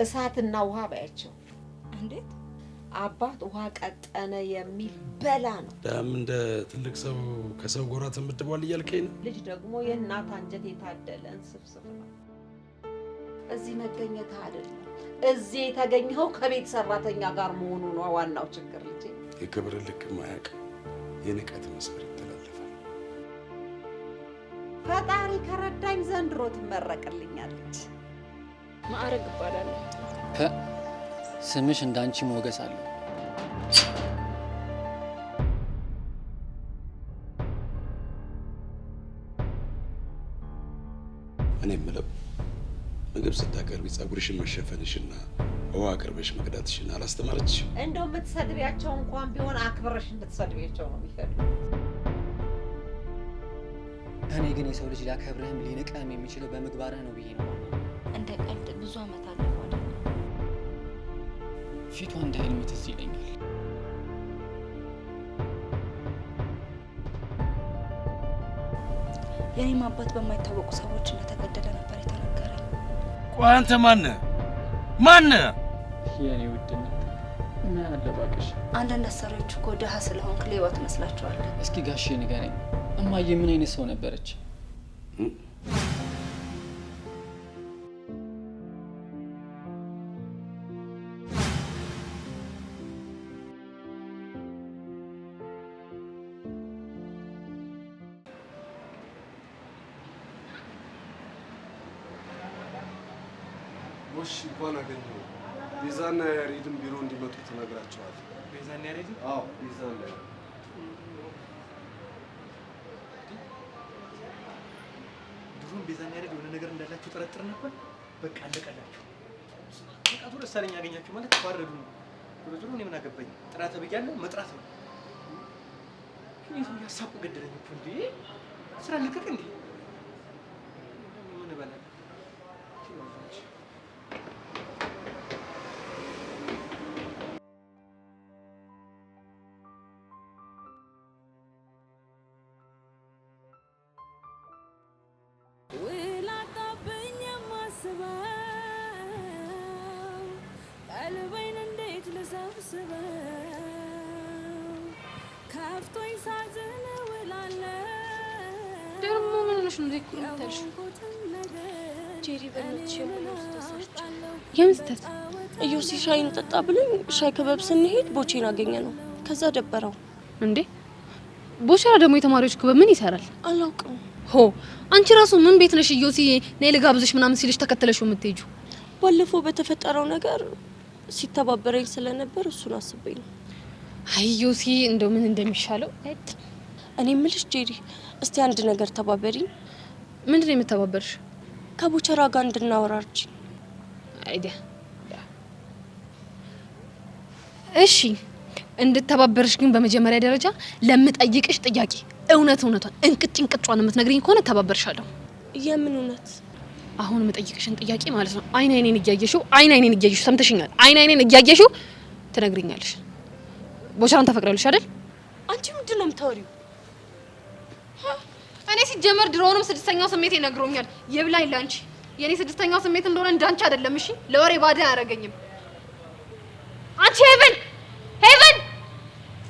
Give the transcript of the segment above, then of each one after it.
እሳትና ውሃ ባያቸው እንዴት አባት ውሃ ቀጠነ የሚል በላ ነው ዳም እንደ ትልቅ ሰው ከሰው ጎራ ተመድቧል እያልከኝ ነው ልጅ ደግሞ የእናት አንጀት የታደለን ስብስብ ነው እዚህ መገኘት አይደለም እዚህ የተገኘው ከቤት ሰራተኛ ጋር መሆኑ ነው ዋናው ችግር ልጅ የክብር ልክ ማያቅ የንቀት መስመር ይተላለፋል ፈጣሪ ከረዳኝ ዘንድሮ ትመረቅልኛለች ማዕረግ ይባላል ስምሽ እንዳንቺ ሞገስ አለ እኔ የምለው ምግብ ስታቀርቢ ጸጉርሽን መሸፈንሽና ውሃ አቅርበሽ መቅዳትሽን አላስተማረችሽ እንደው የምትሰድቢያቸው እንኳን ቢሆን አክብረሽ እንድትሰድቢያቸው ነው የሚፈልጉት እኔ ግን የሰው ልጅ ሊያከብርህም ሊንቅህም የሚችለው በምግባርህ ነው ብዬ ነው እንደ ቀልድ ብዙ አመት አለፈው አይደል ፊቷ እንደ ህልም ትዝ ይለኛል የኔም አባት በማይታወቁ ሰዎች እንደተገደለ ነበር የተነገረኝ ቆይ አንተ ማነህ የኔ ውድነት እና አለባቅሽ አንዳንድ አሰሪዎች እኮ ደሃ ስለሆንክ ሌባ ትመስላቸዋለህ እስኪ ጋሼ ንገረኝ እማዬ ምን አይነት ሰው ነበረች ወሽ እንኳን አገኘሁ ቤዛና ያሬድን ቢሮ እንዲመጡ ተነግራቸዋል ቤዛና ያሬድ አዎ ቤዛና ድሮም ቤዛና ያሬድ የሆነ ነገር እንዳላችሁ ጠረጥር ነበር በቃ አለቀላችሁ በቃ ወደ ሰለኛ ያገኛችሁ ማለት ተዋረዱ ነው ወደ እኔ ምን አገባኝ ጥራት ብያለሁ መጥራት ነው ግን ይሄ ያሳቁ ገደለኝ እኮ እንዴ ስራ ልቀቅ እንዴ ምን በላል የምስተት ኢዮሲ ሻይ እንጠጣ ብለኝ ሻይ ክበብ ስንሄድ ቦቼን አገኘ ነው ከዛ ደበረው እንዴ ቦቸራ ደግሞ የተማሪዎች ክበብ ምን ይሰራል አላውቅም ሆ አንቺ ራሱ ምን ቤት ነሽ ኢዮሲ ነይ ልጋብዝሽ ምናምን ሲልሽ ተከተለሽው የምትሄጂው ባለፈው በተፈጠረው ነገር ሲተባበረኝ ስለነበር እሱን አስበኝ ነው አይ ኢዮሲ እንደው ምን እንደሚሻለው እኔ ምልሽ ጄሪ እስቲ አንድ ነገር ተባበሪኝ ምንድን ነው የምተባበርሽ ከቦቸራ ጋር እንድናወራርጂ አይዲያ እሺ እንድተባበርሽ ግን በመጀመሪያ ደረጃ ለምጠይቅሽ ጥያቄ እውነቷን እንቅጭን የምትነግሪኝ ከሆነ ተባበርሻለሁ የምን እውነት አሁን የምጠይቅሽን ጥያቄ ማለት ነው አይኔን እያየሽው ሰምተሽኛል አይኔን እያየሽው ትነግሪኛለሽ ቦቸራን ተፈቅራለሽ አይደል አንቺ ምንድን ነው የምታወሪው እኔ ሲጀመር ድሮውንም ስድስተኛው ስሜት ይነግሮኛል ይብላኝ ላንቺ የኔ ስድስተኛው ስሜት እንደሆነ እንዳንቺ አይደለም እሺ ለወሬ ባዳ ያረጋኝም አንቺ ሄቨን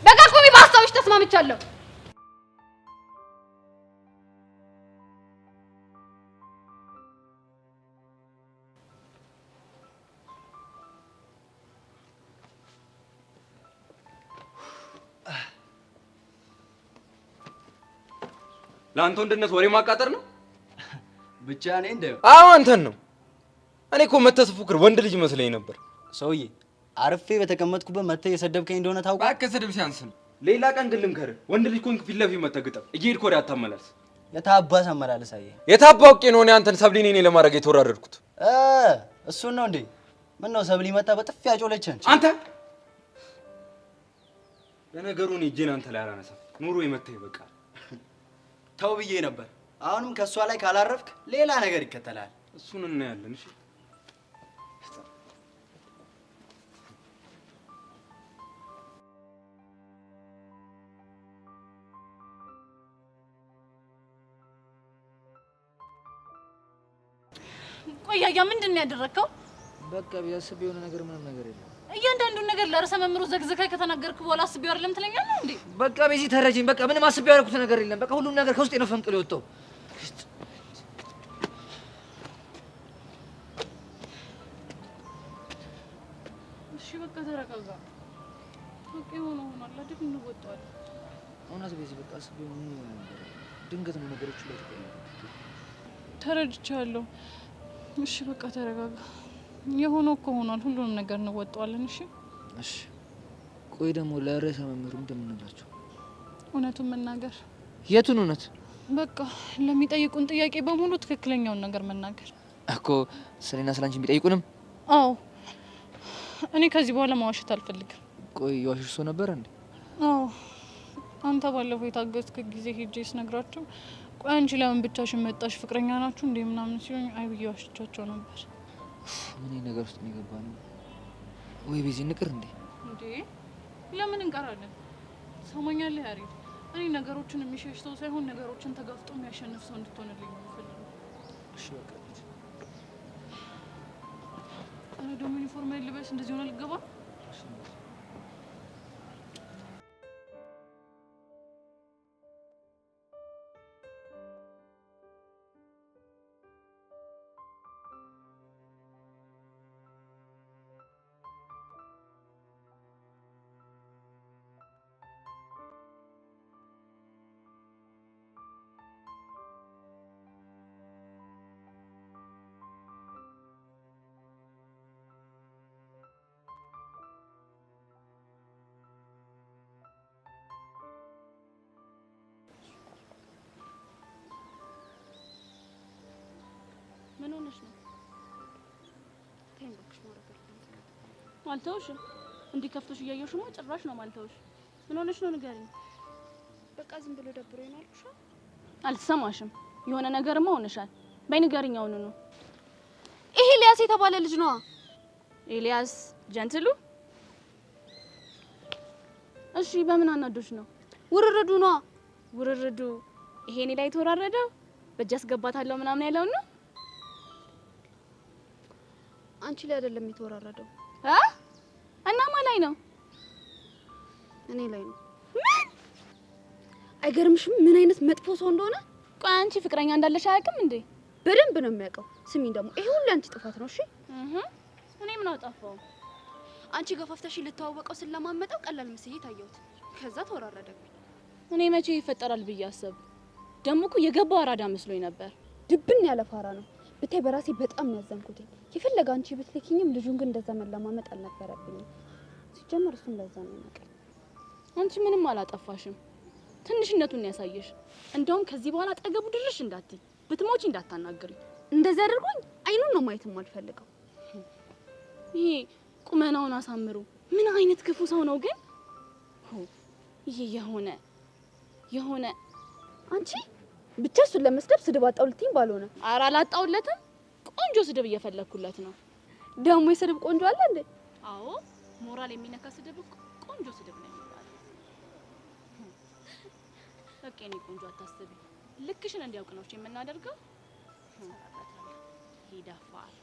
በቃ ቆሚ ባስታውሽ ተስማምቻለሁ ለአንተ ወንድነት ወሬ ማቃጠር ነው ብቻ እኔ እንደው አዎ አንተን ነው እኔ እኮ መተስፉክር ወንድ ልጅ መስለኝ ነበር ሰውዬ አርፌ በተቀመጥኩበት መተ የሰደብከኝ እንደሆነ ታውቃለህ ባከ ስድብ ሲያንስ ነው ሌላ ቀን ግን ልምከር ወንድ ልጅ ኮንክ ፊት ለፊት መተግጠም እየሄድክ ወሬ አታመላልስ የታባስ አመላለስ አየህ የታባውቄ ነው እኔ አንተን ሰብሊኔ እኔ ለማድረግ የተወራረድኩት እሱን ነው እንዴ ምን ነው ሰብሊ መጣ በጥፍ ያጮለችን አንተ ለነገሩ እኔ እጄን አንተ ላይ አላነሳም ኑሮ የመተህ ይበቃል ተው ብዬ ነበር አሁንም ከሷ ላይ ካላረፍክ ሌላ ነገር ይከተላል እሱን እናያለን እሺ ቆያያ ምንድነው ያደረከው በቃ ቢያስብ የሆነ ነገር ምንም ነገር የለም። እያንዳንዱን ነገር ለርዕሰ መምሩ ዘግዘካይ ከተናገርክ በኋላ አስቤው አይደለም ትለኛለህ እንዴ? በቃ በዚህ ተረጂኝ። በቃ ምንም አስቤው ያደረኩት ነገር የለም። በቃ ሁሉም ነገር ከውስጤ ነው ፈንቅሎ የወጣው። እሺ በቃ ተረጋጋ። በቃ የሆነው ሆኗል አይደል? እንወጣዋለን። እውነት በዚህ በቃ አስቤው ምን ነበር? ድንገት ነው ነገሮች ላይ ተቀየሩ። ተረድቻለሁ። እሺ በቃ ተረጋጋ። የሆነው እኮ ሆኗል። ሁሉንም ነገር እንወጣዋለን። እሺ እሺ። ቆይ ደግሞ ለርዕሰ መምህሩ እንደምንላቸው እውነቱን መናገር። የቱን እውነት? በቃ ለሚጠይቁን ጥያቄ በሙሉ ትክክለኛውን ነገር መናገር እኮ። ስለኔና ስላንቺ ቢጠይቁንም? አዎ። እኔ ከዚህ በኋላ ማዋሸት አልፈልግም። ቆይ የዋሽሽ ሰው ነበር እንዴ? አዎ። አንተ ባለፈው የታገዝክ ጊዜ ሄጄ ስነግራቸው ቆይ አንቺ ለምን ብቻሽን መጣሽ? ፍቅረኛ ናችሁ እንዴ ምናምን ሲሉኝ አይ ብዬ ዋሽቻቸው ነበር። ምን ነገር ውስጥ ነው የገባነው? ወይ በዚህ ንቅር እንዴ? እንዴ ለምን እንቀራለን? ሰሞኛለህ ያሬድ፣ እኔ ነገሮችን የሚሸሽ ሰው ሳይሆን ነገሮችን ተጋፍጦ የሚያሸንፍ ሰው እንድትሆንልኝ ነው የምፈልገው። እሺ በቃ እኔ ደግሞ ዩኒፎርም ልበስ እንደዚህ ሆነ ልገባ። ምን ሆነሽ ነው? ተንበክሽ ማረከል ማልተውሽም እንዲህ ከፍቶሽ እያየሽማ ጭራሽ ነው ማልተውሽ። ምን ሆነሽ ነው ንገሪኝ። በቃ ዝም ብሎ ደብሮኝ ነው አልኩሽ። አልተሰማሽም? የሆነ ነገርማ ሆነሻል። በይ ንገሪኝ አሁን ነው። ይሄ ኤልያስ የተባለ ልጅ ነው። ኤልያስ ጀንትሉ? እሺ በምን አናዶሽ ነው? ውርርዱ ነው። ውርርዱ ይሄ እኔ ላይ ተወራረደው በእጅ አስገባታለሁ ምናምን ያለው ነው። አንቺ ላይ አይደለም የተወራረደው። እና ማን ላይ ነው? እኔ ላይ ነው። ምን አይገርምሽም? ምን አይነት መጥፎ ሰው እንደሆነ። ቆይ አንቺ ፍቅረኛ እንዳለሽ አያውቅም እንዴ? በደንብ ነው የሚያውቀው። ስሚኝ ደግሞ ይሄ ሁሉ አንቺ ጥፋት ነው። እሺ እኔ ምን አጠፋው? አንቺ ገፋፍተሽ ልተዋወቀው ስለማመጣው ቀላል መስዬ ታየሁት። ከዛ ተወራረደብኝ። እኔ መቼ ይፈጠራል ብዬ አሰብ። ደግሞ እኮ የገባው አራዳ መስሎኝ ነበር። ድብን ያለ ፋራ ነው። ብታይ በራሴ በጣም ያዘንኩት። የፈለገ አንቺ ብትልኪኝም ልጁን ግን እንደዛ መለማመጥ አልነበረብኝም። ሲጀመር እሱ እንደዛ ነው የሚያቀኝ። አንቺ ምንም አላጠፋሽም። ትንሽነቱን ያሳየሽ። እንደውም ከዚህ በኋላ አጠገቡ ድርሽ እንዳትይ፣ ብትሞቺ እንዳታናግሪ። እንደዛ አድርጎኝ አይኑን ነው ማየት የማልፈልገው። ይሄ ቁመናውን አሳምሩ። ምን አይነት ክፉ ሰው ነው ግን? ይሄ የሆነ አንቺ ብቻ እሱን ለመስደብ ስድብ አጣውልትኝ ባልሆነ። ኧረ አላጣውለትም። ቆንጆ ስድብ እየፈለኩለት ነው። ደግሞ የስድብ ቆንጆ አለ እንዴ? አዎ ሞራል የሚነካ ስድብ ቆንጆ ስድብ ነው የሚባለው። በቃ እኔ ቆንጆ አታስቢ። ልክሽን እንዲያውቅ ነው የምናደርገው። ይደፋል።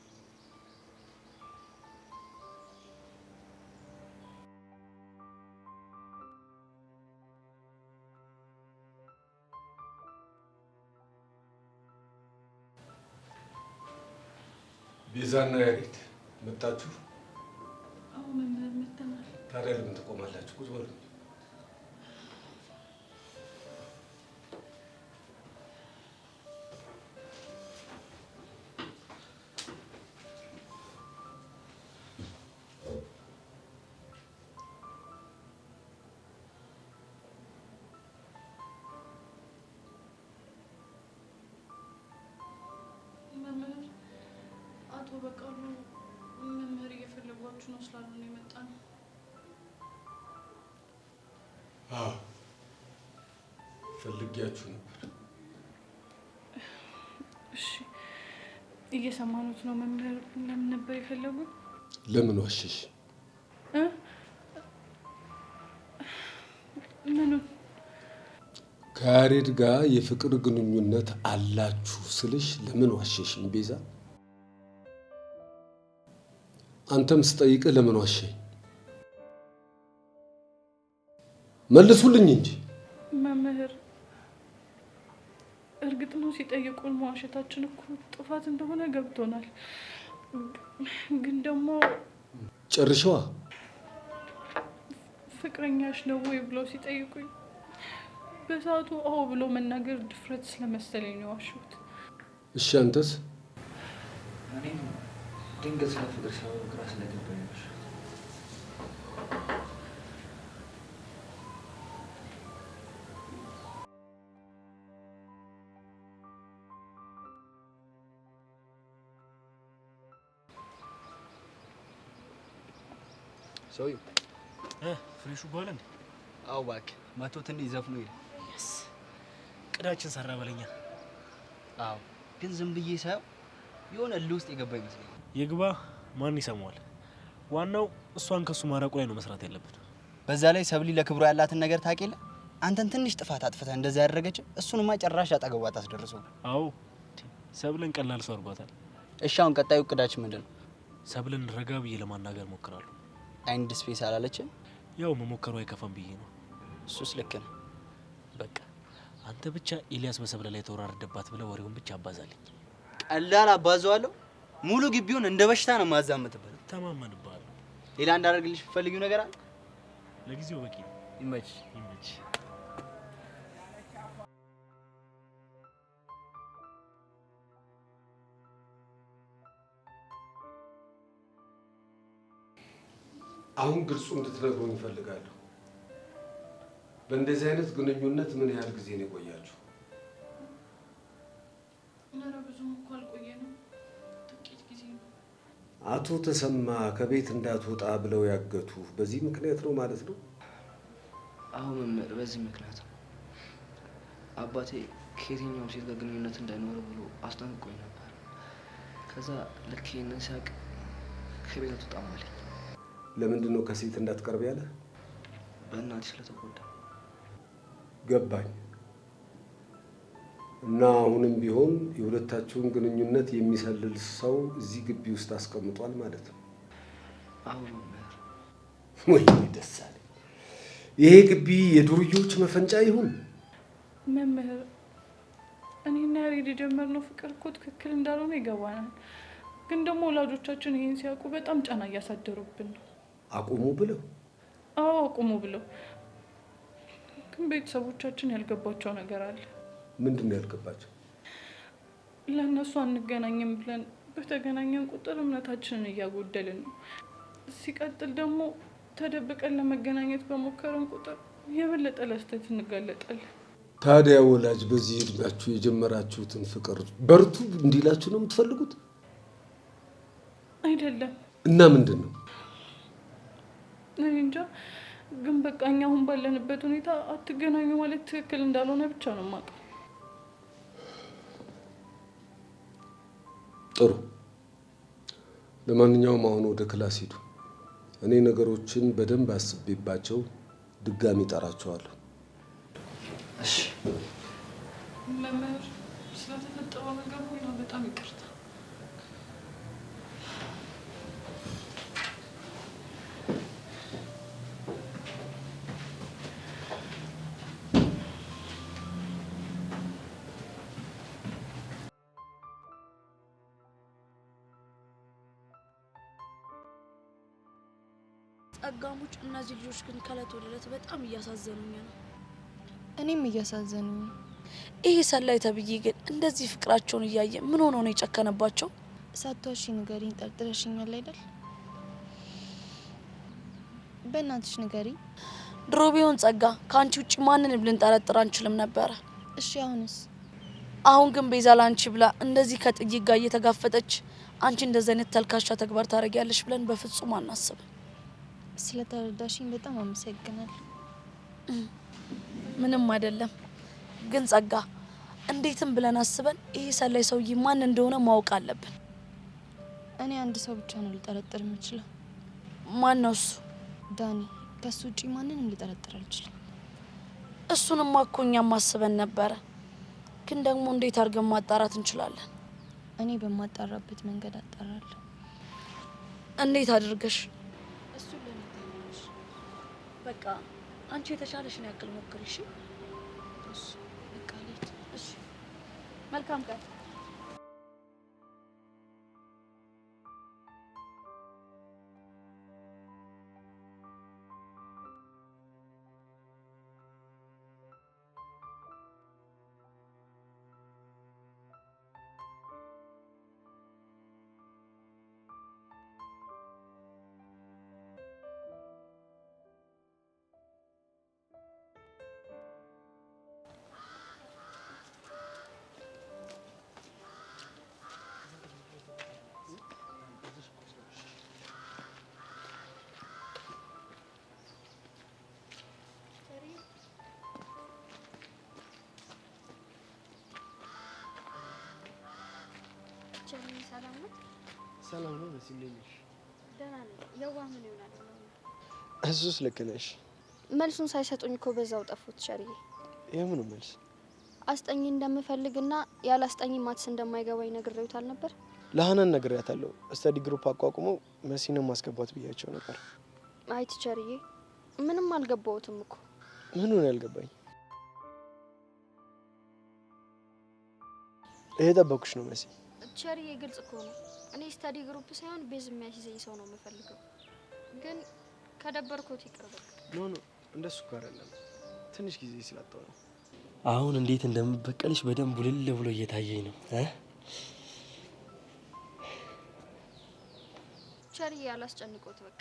ቤዛና ያሬድ መጣችሁ? አዎ መምህር መተናል። ታዲያ ለምን ትቆማላችሁ? ቁጭ በሉ። መምህር አቶ በቃሉ መምህር እየፈለጓችሁ ነው ስላሉ ነው የመጣነው። አዎ ፈልጊያችሁ ነበር። እሺ እየሰማኑት ነው መምህር። ለምን ነበር የፈለጉት? ለምን ዋሸሽ? ምኑ? ከያሬድ ጋር የፍቅር ግንኙነት አላችሁ ስልሽ ለምን ዋሸሽኝ ቤዛ? አንተም ስጠይቅህ ለምን ዋሸኝ? መልሱልኝ እንጂ። መምህር እርግጥ ነው ሲጠይቁን መዋሸታችን እኮ ጥፋት እንደሆነ ገብቶናል። ግን ደግሞ ጨርሸዋ ፍቅረኛሽ ነው ወይ ብለው ሲጠይቁኝ በሰዓቱ አዎ ብሎ መናገር ድፍረት ስለመሰለኝ ነው የዋሸሁት። እሺ አንተስ? እኔም ድንገት ስለ ፍቅር ሲያወሩ ግራ ስለገባኝ ነው። ሰውዬው ፍሬሹ በኋላ እንዴ? አዎ እባክህ መቶ ትንሽ ዘፍኖ ይላል። ቅዳችን ሰራ በለኛ። አዎ ግን ዝም ብዬ ሳየው የሆነ እልህ ውስጥ የገባ ይመስለኛል። የግባ ማን ይሰማዋል? ዋናው እሷን ከሱ ማራቁ ላይ ነው መስራት ያለብን። በዛ ላይ ሰብሊ ለክብሯ ያላትን ነገር ታውቂለ። አንተን ትንሽ ጥፋት አጥፍተህ እንደዛ ያደረገች እሱንማ ጭራሽ አጠገቧ ታስደርሰው። አዎ ሰብልን ቀላል ሰው አድርጓታል። እሺ አሁን ቀጣዩ እቅዳችን ምንድን ነው? ሰብልን ረጋ ብዬ ለማናገር ሞክራለሁ። አንድ ስፔስ አላለችም። ያው መሞከሩ አይከፋም ብዬ ነው። እሱስ ልክ ነው። በቃ አንተ ብቻ ኤልያስ በሰብለ ላይ ተወራረደባት ብለህ ወሬውን ብቻ አባዛልኝ። ቀላል አባዛዋለሁ። ሙሉ ግቢውን እንደ በሽታ ነው ማዛመትበት። ተማመንብሃለሁ። ሌላ እንዳደርግልሽ ፈልጊው ነገር አለ? ለጊዜው በቂ ነው። ይመች ይመች። አሁን ግልጹ እንድትነግሩኝ እፈልጋለሁ። በእንደዚህ አይነት ግንኙነት ምን ያህል ጊዜ ነው የቆያችሁ? ኧረ ብዙም እኮ አልቆየንም፣ ጥቂት ጊዜ ነው። አቶ ተሰማ ከቤት እንዳትወጣ ብለው ያገቱ በዚህ ምክንያት ነው ማለት ነው? አሁን መምህር፣ በዚህ ምክንያት ነው። አባቴ ከየትኛውም ሴት ጋር ግንኙነት እንዳይኖር ብሎ አስጠንቅቆኝ ነበር። ከዛ ልክ ይህንን ሲያውቅ ከቤት አትወጣም አለኝ። ለምንድን ነው ከሴት እንዳትቀርብ ያለ? በእናቴ ስለተጎዳ። ገባኝ። እና አሁንም ቢሆን የሁለታችሁን ግንኙነት የሚሰልል ሰው እዚህ ግቢ ውስጥ አስቀምጧል ማለት ነው? አሁን መምህር። ወይ ደስ አለኝ። ይሄ ግቢ የዱርዮች መፈንጫ ይሁን? መምህር፣ እኔና ያሬድ የጀመርነው ፍቅር እኮ ትክክል እንዳልሆነ ይገባናል። ግን ደግሞ ወላጆቻችን ይሄን ሲያውቁ በጣም ጫና እያሳደሩብን ነው። አቁሙ ብለው? አዎ አቁሙ ብለው። ግን ቤተሰቦቻችን ያልገባቸው ነገር አለ። ምንድን ነው ያልገባቸው? ለእነሱ አንገናኝም ብለን በተገናኘን ቁጥር እምነታችንን እያጎደልን ነው። ሲቀጥል ደግሞ ተደብቀን ለመገናኘት በሞከረን ቁጥር የበለጠ ለስህተት እንጋለጣለን። ታዲያ ወላጅ በዚህ እድሜያችሁ የጀመራችሁትን ፍቅር በርቱ እንዲላችሁ ነው የምትፈልጉት? አይደለም። እና ምንድን ነው? እኔ እንጃ። ግን በቃ እኛ አሁን ባለንበት ሁኔታ አትገናኙ ማለት ትክክል እንዳልሆነ ብቻ ነው የማውቀው። ጥሩ። ለማንኛውም አሁን ወደ ክላስ ሂዱ። እኔ ነገሮችን በደንብ አስቤባቸው ድጋሚ እጠራቸዋለሁ። እሺ መምህር፣ ስለተፈጠረው ነገር ሁሉ በጣም ይቅርታ። ጸጋሞች፣ እነዚህ ልጆች ግን ከእለት ወደ እለት በጣም እያሳዘኑኝ ነው። እኔም እያሳዘኑኝ ነው። ይሄ ሰላይ ተብዬ ግን እንደዚህ ፍቅራቸውን እያየ ምን ሆኖ ነው የጨከነባቸው? ሳትዋሺ ንገሪኝ። ጠርጥረሽኛል አይደል? በእናትሽ ንገሪኝ። ድሮ ቢሆን ጸጋ ከአንቺ ውጭ ማንንም ልንጠረጥር አንችልም ነበረ። እሺ አሁንስ? አሁን ግን ቤዛ ላንቺ ብላ እንደዚህ ከጥይት ጋር እየተጋፈጠች አንቺ እንደዚህ አይነት ተልካሻ ተግባር ታደርጊያለሽ ብለን በፍጹም አናስብም። ስለተረዳሽኝ በጣም አመሰግናለሁ። ምንም አይደለም። ግን ጸጋ እንዴትም ብለን አስበን ይሄ ሰላይ ሰውዬ ማን እንደሆነ ማወቅ አለብን። እኔ አንድ ሰው ብቻ ነው ልጠረጥር የምችለው። ማን ነው እሱ? ዳኒ። ከሱ ውጪ ማንንም ልጠረጥር አልችልም። እሱንማ እኮ እኛም አስበን ነበረ። ግን ደግሞ እንዴት አድርገን ማጣራት እንችላለን? እኔ በማጣራበት መንገድ አጣራለሁ። እንዴት አድርገሽ? እሱ ለኔ ተይሽ። በቃ አንቺ የተሻለሽን ያክል ሞክሪ እሺ? እሺ በቃ ልሂድ። እሺ መልካም ቀን። ሰላም ነው? ሰላም ነው መሲ፣ እንዴት ነሽ? ደህና ነኝ። የዋህ ምን ይሆናል? እሱስ ልክ ነሽ። መልሱን ሳይሰጡኝ እኮ በዛው ጠፉት። ሸርዬ የምኑ መልስ? አስጠኝ እንደምፈልግና ያላስጠኝ ማትስ እንደማይገባኝ ነግሬውታል ነበር። ለሀናን ነግሬያታለሁ። ስተዲ ግሩፕ አቋቁመው መሲንም ማስገባት ብያቸው ነበር። አይ ቲቸርዬ፣ ምንም አልገባውትም እኮ። ምኑን ያልገባኝ? ይሄ ጠበኩሽ ነው መሲ። ቲቸርዬ ግልጽ እኮ ነው። እኔ ስተዲ ግሩፕ ሳይሆን ቤዝ የሚያስይዘኝ ሰው ነው የምፈልገው። ግን ከደበርኩት ይቅር በቃ። ኖ እንደሱ እኮ አይደለም። ትንሽ ጊዜ ስላጣው ነው። አሁን እንዴት እንደምበቀልሽ በደንብ ውልል ብሎ እየታየኝ ነው። ቲቸርዬ አላስጨንቆት በቃ።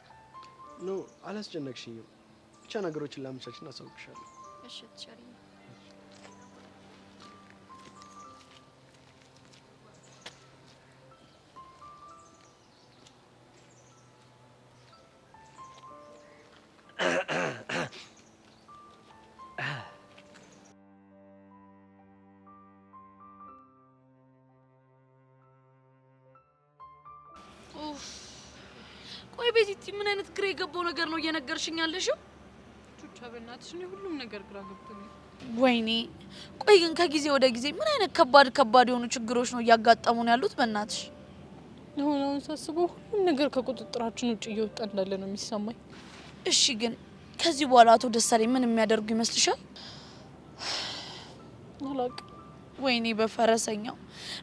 ኖ አላስጨነቅሽኝም። ብቻ ነገሮችን ላመቻችና አሳውቅሻለሁ። እሺ ቲቸርዬ። ቆይ ቤዚቲ ምን አይነት ግራ የገባው ነገር ነው እየነገርሽኝ ያለሽው? ቹቻ በእናትሽ እኔ ሁሉም ነገር ግራ ገብቶኛል። ወይኔ ቆይ ግን ከጊዜ ወደ ጊዜ ምን አይነት ከባድ የሆኑ ችግሮች ነው እያጋጠሙ ነው ያሉት? በእናትሽ አሁን ሳስበው ሁሉም ነገር ከቁጥጥራችን ውጭ እየወጣ እንዳለ ነው የሚሰማኝ። እሺ ግን ከዚህ በኋላ አቶ ደሳለኝ ምን የሚያደርጉ ይመስልሻል? አላውቅም። ወይኔ በፈረሰኛው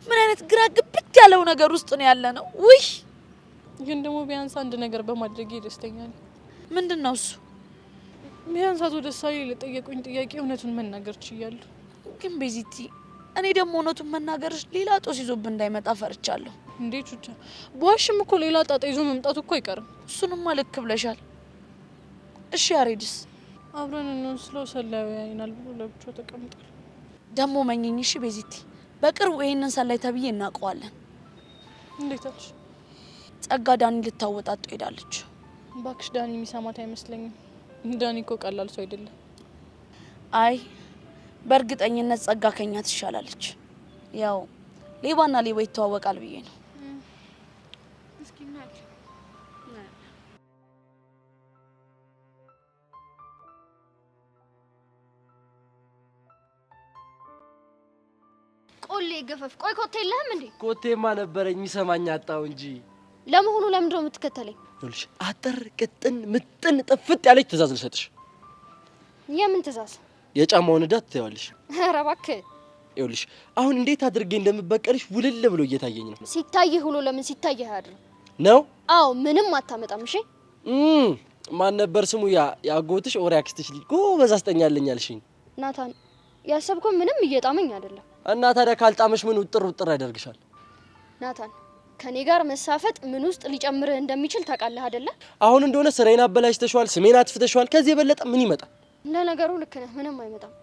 ምን አይነት ግራ ግብት ያለው ነገር ውስጥ ነው ያለ ነው። ውይ ግን ደግሞ ቢያንስ አንድ ነገር በማድረግ ደስተኛ ነኝ። ምንድነው እሱ? ቢያንስ አቶ ደሳለኝ ለጠየቁኝ ጥያቄ እውነቱን መናገር ችያለሁ። ግን ቤዚቲ እኔ ደግሞ እውነቱን መናገርሽ ሌላ ጦስ ይዞብን እንዳይመጣ ፈርቻለሁ። እንዴ ቹቻ፣ በዋሽም እኮ ሌላ ጣጣ ይዞ መምጣቱ እኮ አይቀርም። እሱንማ ልክ ብለሻል። እሺ ያሬድስ? አብረን እንወስለው ሰላዩ ያይናል ብሎ ለብቻው ተቀምጧል። ደግሞ መኝኝ። እሺ ቤዚቲ፣ በቅርቡ ይሄንን ሰላይ ተብዬ እናውቀዋለን። እንዴት አልሽ? ጸጋ ዳኒ ልታወጣጡ ሄዳለች። ባክሽ ዳኒ የሚሰማት አይመስለኝም። ዳኒ እኮ ቀላል ሰው አይደለም። አይ በእርግጠኝነት ጸጋ ከኛ ትሻላለች። ያው ሌባና ሌባ ይተዋወቃል ብዬ ነው። እስኪ እናት ቆሌ ገፈፍ። ቆይ ኮቴ የለህም እንዴ? ኮቴማ ነበረኝ የሚሰማኝ አጣው እንጂ። ለመሆኑ ለምንድን ነው የምትከተለኝ? ይኸውልሽ አጠር ቅጥን ምጥን ጥፍጥ ያለች ትእዛዝ ልሰጥሽ። የምን ትእዛዝ? የጫማውን ዕዳ ትተዋለሽ። ኧረ እባክህ። ይኸውልሽ አሁን እንዴት አድርጌ እንደምበቀልሽ ውልል ብሎ እየታየኝ ነው። ሲታይህ ውሎ ለምን ሲታይህ አያድርም ነው? አዎ ምንም አታመጣም። እሺ ማን ነበር ስሙ? ያጎትሽ ኦር ያክስትሽ ልጅ ጎበዝ አስጠኛለኝ አልሽኝ። ናታን፣ ያሰብከው ምንም እየጣመኝ አይደለም። እና ታዲያ ካልጣመሽ ምን ውጥር ያደርግሻል? ናታን፣ ከኔ ጋር መሳፈጥ ምን ውስጥ ሊጨምርህ እንደሚችል ታውቃለህ አይደለ? አሁን እንደሆነ ስራዬን አበላሽተሽዋል፣ ስሜን አጥፍተሽዋል። ከዚህ የበለጠ ምን ይመጣል? ለነገሩ ልክ ነህ፣ ምንም አይመጣም።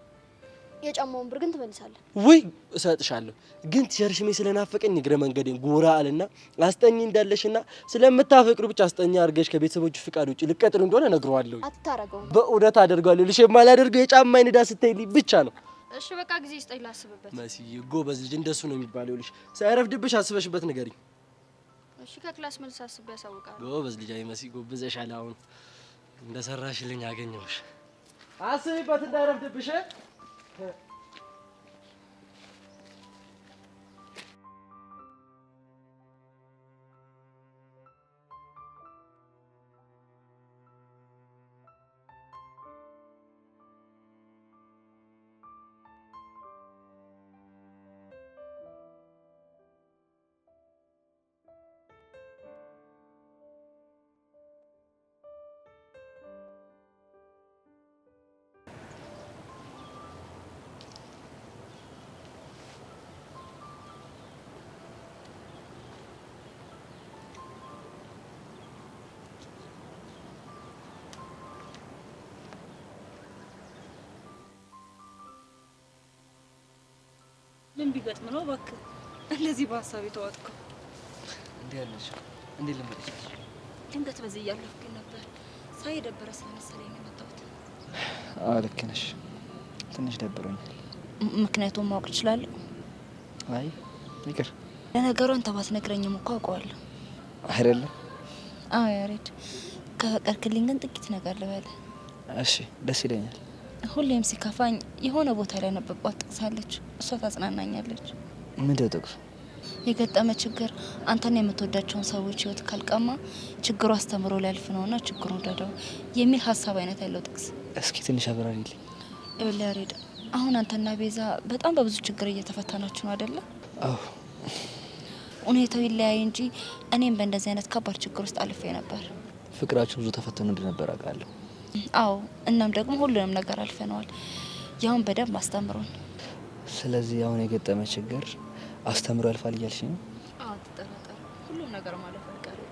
የጫማውን ብር ግን ትመልሳለህ። ውይ እሰጥሻለሁ፣ ግን ቲሸርሽሜ ስለናፈቀኝ እግረ መንገዴን ጎራ አለና አስጠኝ እንዳለሽና ስለምታፈቅሩ ብቻ አስጠኛ አድርገሽ ከቤተሰቦች ፍቃድ ውጭ ልቀጥል እንደሆነ ነግረዋለሁ። አታረገውም። በእውነት አደርጋለሁ። ልሽ የማላደርገው የጫማዬን ዕዳ ስትይልኝ ብቻ ነው። እሺ በቃ ጊዜ ስጠኝ ላስብበት። መስዬ ጎበዝ ልጅ እንደሱ ነው የሚባለው። ልሽ ሳይረፍድብሽ አስበሽበት ንገሪኝ። እሺ ከክላስ መልስ አስቤ ያሳውቃል። ጎበዝ ልጅ። አይ መሲ ጎብዘሻል። አሁን እንደሰራሽልኝ አገኘሁሽ። አስቢበት እንዳይረፍድብሽ። ቢገጥም ነው እባክህ እንደዚህ በሀሳብ የተዋጥከው? እንዴ ያለሽ እንዴ ለምደሽ ድንገት በዚህ እያለፍኩ ነበር ሳይ ደበረ ስለመሰለኝ ነው የመጣሁት። አዎ ልክ ነሽ። ትንሽ ደብሮኛል። ምክንያቱም ማወቅ እችላለሁ? አይ ይቅር። ለነገሩ አንተ ባትነግረኝም እኮ አውቀዋለሁ። አይደለም? አዎ ያሬድ፣ ከፈቀድክልኝ ግን ጥቂት ነገር ልበል። እሺ ደስ ይለኛል። ሁሌም ሲከፋኝ የሆነ ቦታ ላይ ነበባት ጥቅሳለች፣ እሷ ታጽናናኛለች። ምንድነው ጥቅሱ? የገጠመ ችግር አንተና የምትወዳቸውን ሰዎች ህይወት ካልቀማ ችግሩ አስተምሮ ሊያልፍ ነውና ችግሩን ውደደው የሚል ሀሳብ አይነት ያለው ጥቅስ። እስኪ ትንሽ አብራሪልኝ። ይኸውልህ ያሬድ፣ አሁን አንተና ቤዛ በጣም በብዙ ችግር እየተፈተናችሁ ነው አይደለ? አዎ። ሁኔታው ይለያይ እንጂ እኔም በእንደዚህ አይነት ከባድ ችግር ውስጥ አልፌ ነበር። ፍቅራችሁ ብዙ ተፈተኑ እንደነበር አውቃለሁ። አዎ፣ እናም ደግሞ ሁሉንም ነገር አልፈነዋል። ያውን በደንብ አስተምሮን። ስለዚህ አሁን የገጠመ ችግር አስተምሮ ያልፋል እያልሽ ነው? አዎ፣ አትጠራጠር፣ ሁሉም ነገር ማለፍ አይቀርም።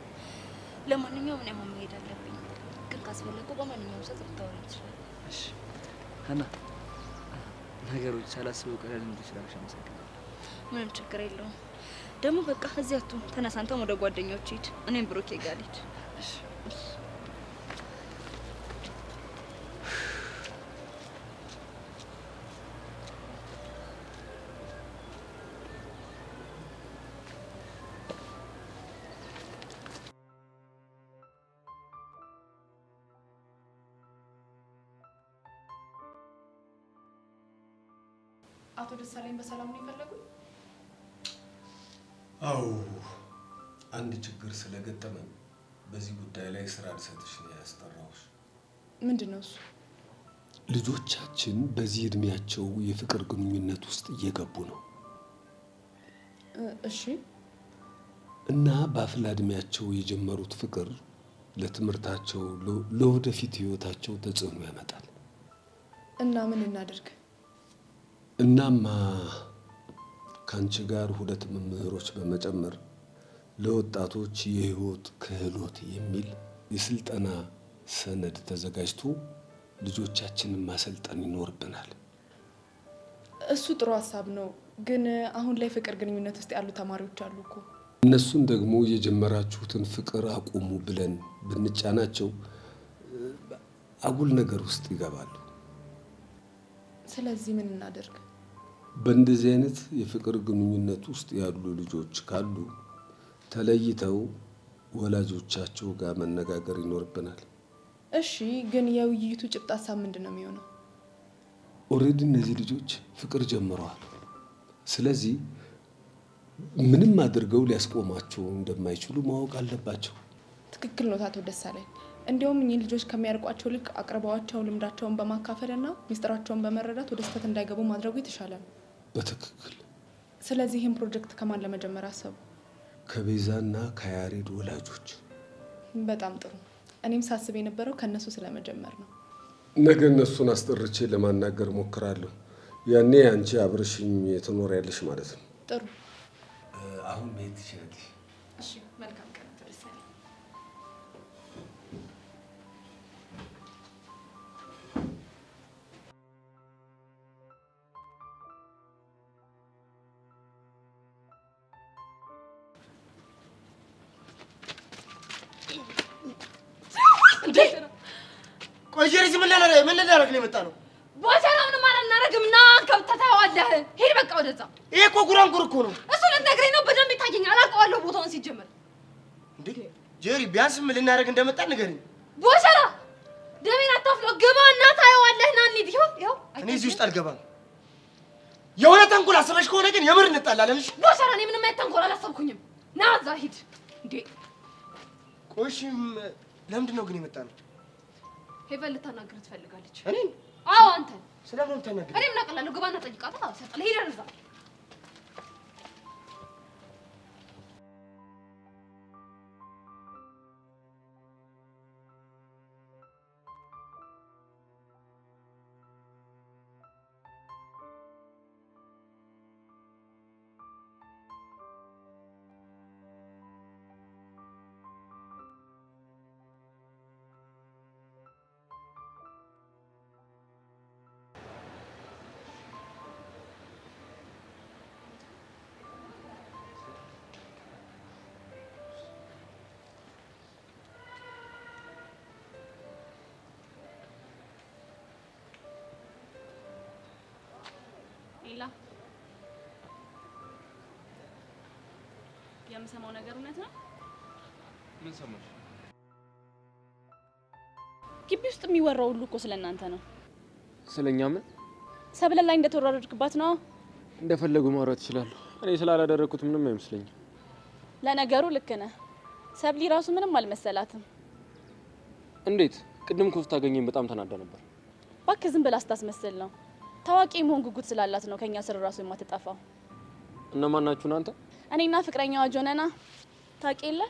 ለማንኛውም እኔ አሁን መሄድ አለብኝ፣ ግን ካስፈለጉ በማንኛውም ሰዓት ልታወሪ ትችላለህ። እሺ ሀና፣ ነገሮች ሳላስበው ቀላል እንዲ ስላልሽ አመሰግናለሁ። ምንም ችግር የለውም። ደግሞ በቃ እዚያ አትሁን፣ ተነሳንተም ወደ ጓደኞች ሂድ፣ እኔም ብሩኬ ጋር ልሂድ። እሺ አቶ ደሳለኝ በሰላም ነው የፈለጉት? አዎ፣ አንድ ችግር ስለገጠመን በዚህ ጉዳይ ላይ ስራ ልሰጥሽ ነው ያስጠራሁሽ። ምንድነው እሱ? ልጆቻችን በዚህ እድሜያቸው የፍቅር ግንኙነት ውስጥ እየገቡ ነው። እሺ። እና በአፍላ እድሜያቸው የጀመሩት ፍቅር ለትምህርታቸው፣ ለወደፊት ህይወታቸው ተጽዕኖ ያመጣል። እና ምን እናደርግ? እናማ ከአንቺ ጋር 2 መምህሮች በመጨመር ለወጣቶች የህይወት ክህሎት የሚል የስልጠና ሰነድ ተዘጋጅቶ ልጆቻችንን ማሰልጠን ይኖርብናል። እሱ ጥሩ ሀሳብ ነው፣ ግን አሁን ላይ ፍቅር ግንኙነት ውስጥ ያሉ ተማሪዎች አሉ እኮ። እነሱን ደግሞ የጀመራችሁትን ፍቅር አቁሙ ብለን ብንጫናቸው አጉል ነገር ውስጥ ይገባሉ። ስለዚህ ምን እናደርግ? በእንደዚህ አይነት የፍቅር ግንኙነት ውስጥ ያሉ ልጆች ካሉ ተለይተው ወላጆቻቸው ጋር መነጋገር ይኖርብናል። እሺ፣ ግን የውይይቱ ጭብጥ ሀሳብ ምንድን ነው የሚሆነው? ኦልሬዲ እነዚህ ልጆች ፍቅር ጀምረዋል። ስለዚህ ምንም አድርገው ሊያስቆማቸው እንደማይችሉ ማወቅ አለባቸው። ትክክል ነው አቶ ደሳለኝ። እንዲያውም እኚህ ልጆች ከሚያርቋቸው ልክ አቅርበዋቸው ልምዳቸውን በማካፈልና ሚስጥራቸውን በመረዳት ወደ ስህተት እንዳይገቡ ማድረጉ የተሻለ ነው። በትክክል። ስለዚህ ይህን ፕሮጀክት ከማን ለመጀመር አሰቡ? ከቤዛና ከያሬድ ወላጆች። በጣም ጥሩ። እኔም ሳስብ የነበረው ከነሱ ስለመጀመር ነው። ነገ እነሱን አስጠርቼ ለማናገር ሞክራለሁ። ያኔ አንቺ አብረሽኝ ትኖሪያለሽ ማለት ነው። ጥሩ። አሁን መሄድ ትችላለሽ። እሺ፣ መልካም ቀን አቶ ደሳለኝ። ቆይ ጀሪስ፣ ምን ልናደርግ ነው የመጣ ነው? ቦታውን አናደርግም። ና ገብተህ ታየዋለህ። ሂድ በቃ ወደዛ። ይሄ እኮ ጉራንጉር እኮ ነው። እሱ ልትነግረኝ ነው? በደንብ ይታየኛል። አውቀዋለሁ ቦታውን ሲጀመር። እንዴ ጀሪ፣ ቢያንስ ምን ልናደርግ እንደመጣ ንገሪኝ። ቦሰራ ደሜን አታፍለው። ግባ እና ታየዋለህ። ና እንሂድ። ይኸው እኔ እዚህ ውስጥ አልገባም። የሆነ ተንኮል አስበሽ ከሆነ ግን የምር እንጣላለን። እሺ ቦሰራ፣ እኔ ምንም አይነት ተንኮል አላሰብኩኝም። ና እዛ ሂድ። እንዴ ቆይሽም ለምንድን ነው ግን የመጣ ነው? ሄቨን ልታናግር ትፈልጋለች። እኔን? አዎ አንተን። ስለምን ልታናግር? እኔም እናቀላለሁ። ግባና ጠይቃታ። ሰጠለ ሂድ እዛ። ኤላ የምሰማው ነገር እውነት ነው? ምን ሰማሽ? ግቢ ውስጥ የሚወራው ሁሉ እኮ ስለእናንተ ነው። ስለኛ ምን? ሰብለ ላይ እንደተወራረድክባት ነው። እንደፈለጉ ማውራት ይችላሉ። እኔ ስላላደረኩት ምንም አይመስለኝም። ለነገሩ ልክ ነህ። ሰብሊ ራሱ ምንም አልመሰላትም። እንዴት? ቅድም እኮ ስታገኘኝ በጣም ተናዳ ነበር። እባክህ ዝም ብላ ስታስመስል ነው። ታዋቂ መሆን ጉጉት ስላላት ነው ከኛ ስር ራሱ የማትጠፋው። እነማን ናችሁ እናንተ? እኔና ፍቅረኛዋ ጆነና ታውቂ የለ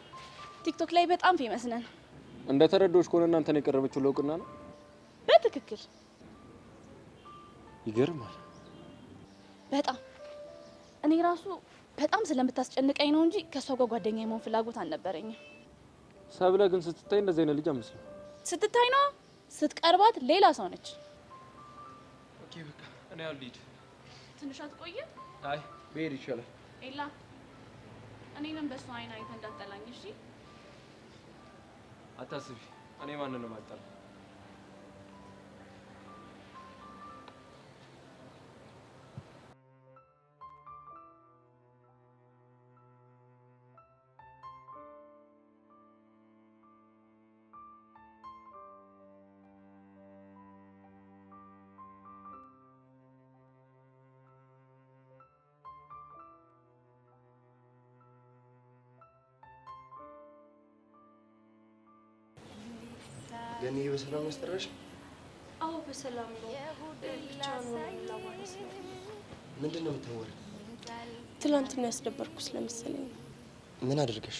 ቲክቶክ ላይ በጣም ፌመስ ነን። እንደ ተረዶሽ ከሆነ እናንተን የቀረበችው ለውቅና ነው? በትክክል ይገርማል። በጣም እኔ ራሱ በጣም ስለምታስጨንቀኝ ነው እንጂ ከሷ ጋር ጓደኛ የመሆን ፍላጎት አልነበረኝም። ሰብለ ግን ስትታይ እንደዚህ አይነት ልጅ አመስልም። ስትታይ ነው፣ ስትቀርባት ሌላ ሰው ነች። ኦኬ በቃ እኔ አልሄድ። ትንሽ አትቆይም? አይ ብሄድ ይሻላል። ኤላ እኔንም በሷ አይን አይተህ እንዳትጠላኝ እሺ? አታስቢ፣ እኔ ማንንም አልጠላም። ገኒ በሰላም መስጠራሽ? አዎ በሰላም ነው። ብቻ ነው ላዋራስ ነው። ምንድን ነው የምታወሪው? ትላንትና ያስደበርኩ ስለመሰለኝ። ምን አድርገሽ?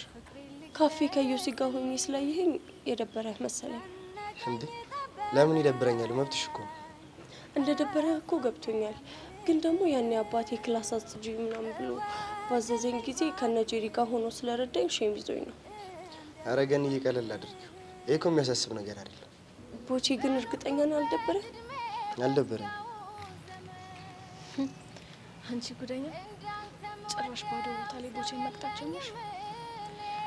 ካፌ ከዮሲ ጋር ሆኜ ስላየኸኝ የደበረህ መሰለኝ። እንዴ ለምን ይደብረኛል? መብትሽ እኮ። እንደ ደበረህ እኮ ገብቶኛል። ግን ደግሞ ያኔ አባቴ ክላስ አጽጂ ምናምን ብሎ ባዘዘኝ ጊዜ ከነጄሪ ጋር ሆኖ ስለረዳኝ ሼም ይዞኝ ነው። ኧረ ገኒ ቀለል አድርጊው። ይሄ እኮ የሚያሳስብ ነገር አይደለም። ቦቼ ግን እርግጠኛ ነው አልደበረህ? አልደበረኝ። አንቺ ጉደኛ ጭራሽ ባዶ ቦታ ላይ ቦቼን መቅጣት ጀመርሽ።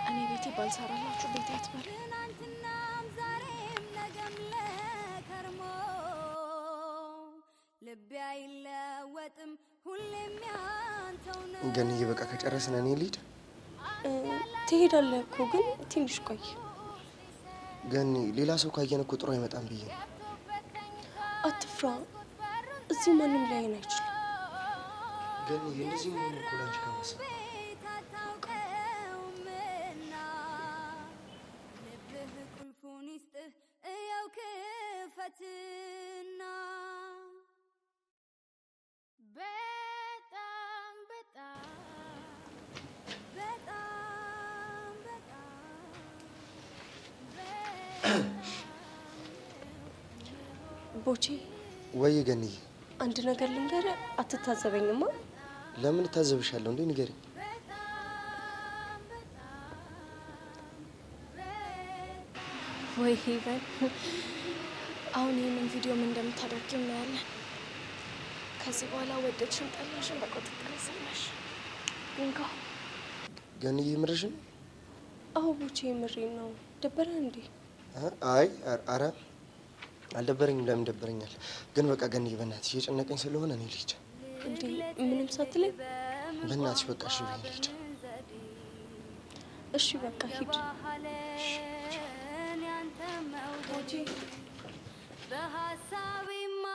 እኔ ቤቴ ባልሰራላችሁ ቤቴ አትበል። ገኒዬ በቃ ከጨረስን እኔ ልሂድ። ትሄዳለህ እኮ ግን ትንሽ ቆይ። ገኒ ሌላ ሰው ካየን እኮ ጥሩ አይመጣም ብዬ ነው። አትፍራ፣ እዚህ ማንም ሊያየን አይችልም። ገኒ እንደዚህ መሆኑ እኮ ላንቺ ከመሰለ ቦቼ ወይ ገኒዬ፣ አንድ ነገር ልንገርህ፣ አትታዘበኝማ? ለምን እታዘብሻለሁ እንዴ? ንገሪኝ። ወይ ሄቨን፣ አሁን ይህንን ቪዲዮ ምን እንደምታደርጊ እናያለን። ከዚህ በኋላ ወደድሽም ጠላሽም በቁጥጥር ስር ነሽ። እንካ ገኒዬ፣ ምርሽን? አዎ ቦቼ፣ ምሬን ነው። ደበረህ እንዴ? አይ ኧረ አልደበረኝም። ለምን ደበረኛል? ግን በቃ ገኒዬ በእናትሽ እየጨነቀኝ ስለሆነ እኔ ልሂድ። እንዴ ምንም ሳትለኝ? በእናትሽ በቃ እሺ ብዬሽ ልሂድ። እሺ በቃ ሂድ። ቦቼ በሀሳቤማ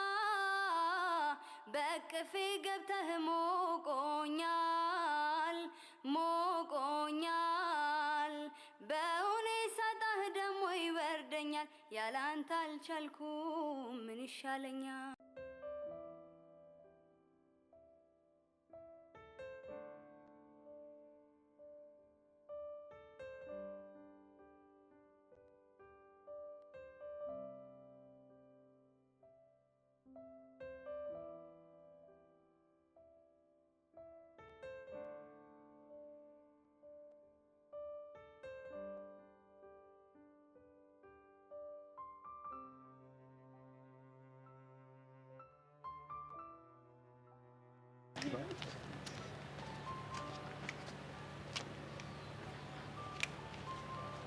በቅፌ ገብተህ ሞቆኛል ሞቆኛል በእውኔ ሳጣህ ደሞ ይበርደኛል ያላንተ አልቻልኩም ምን ይሻለኛል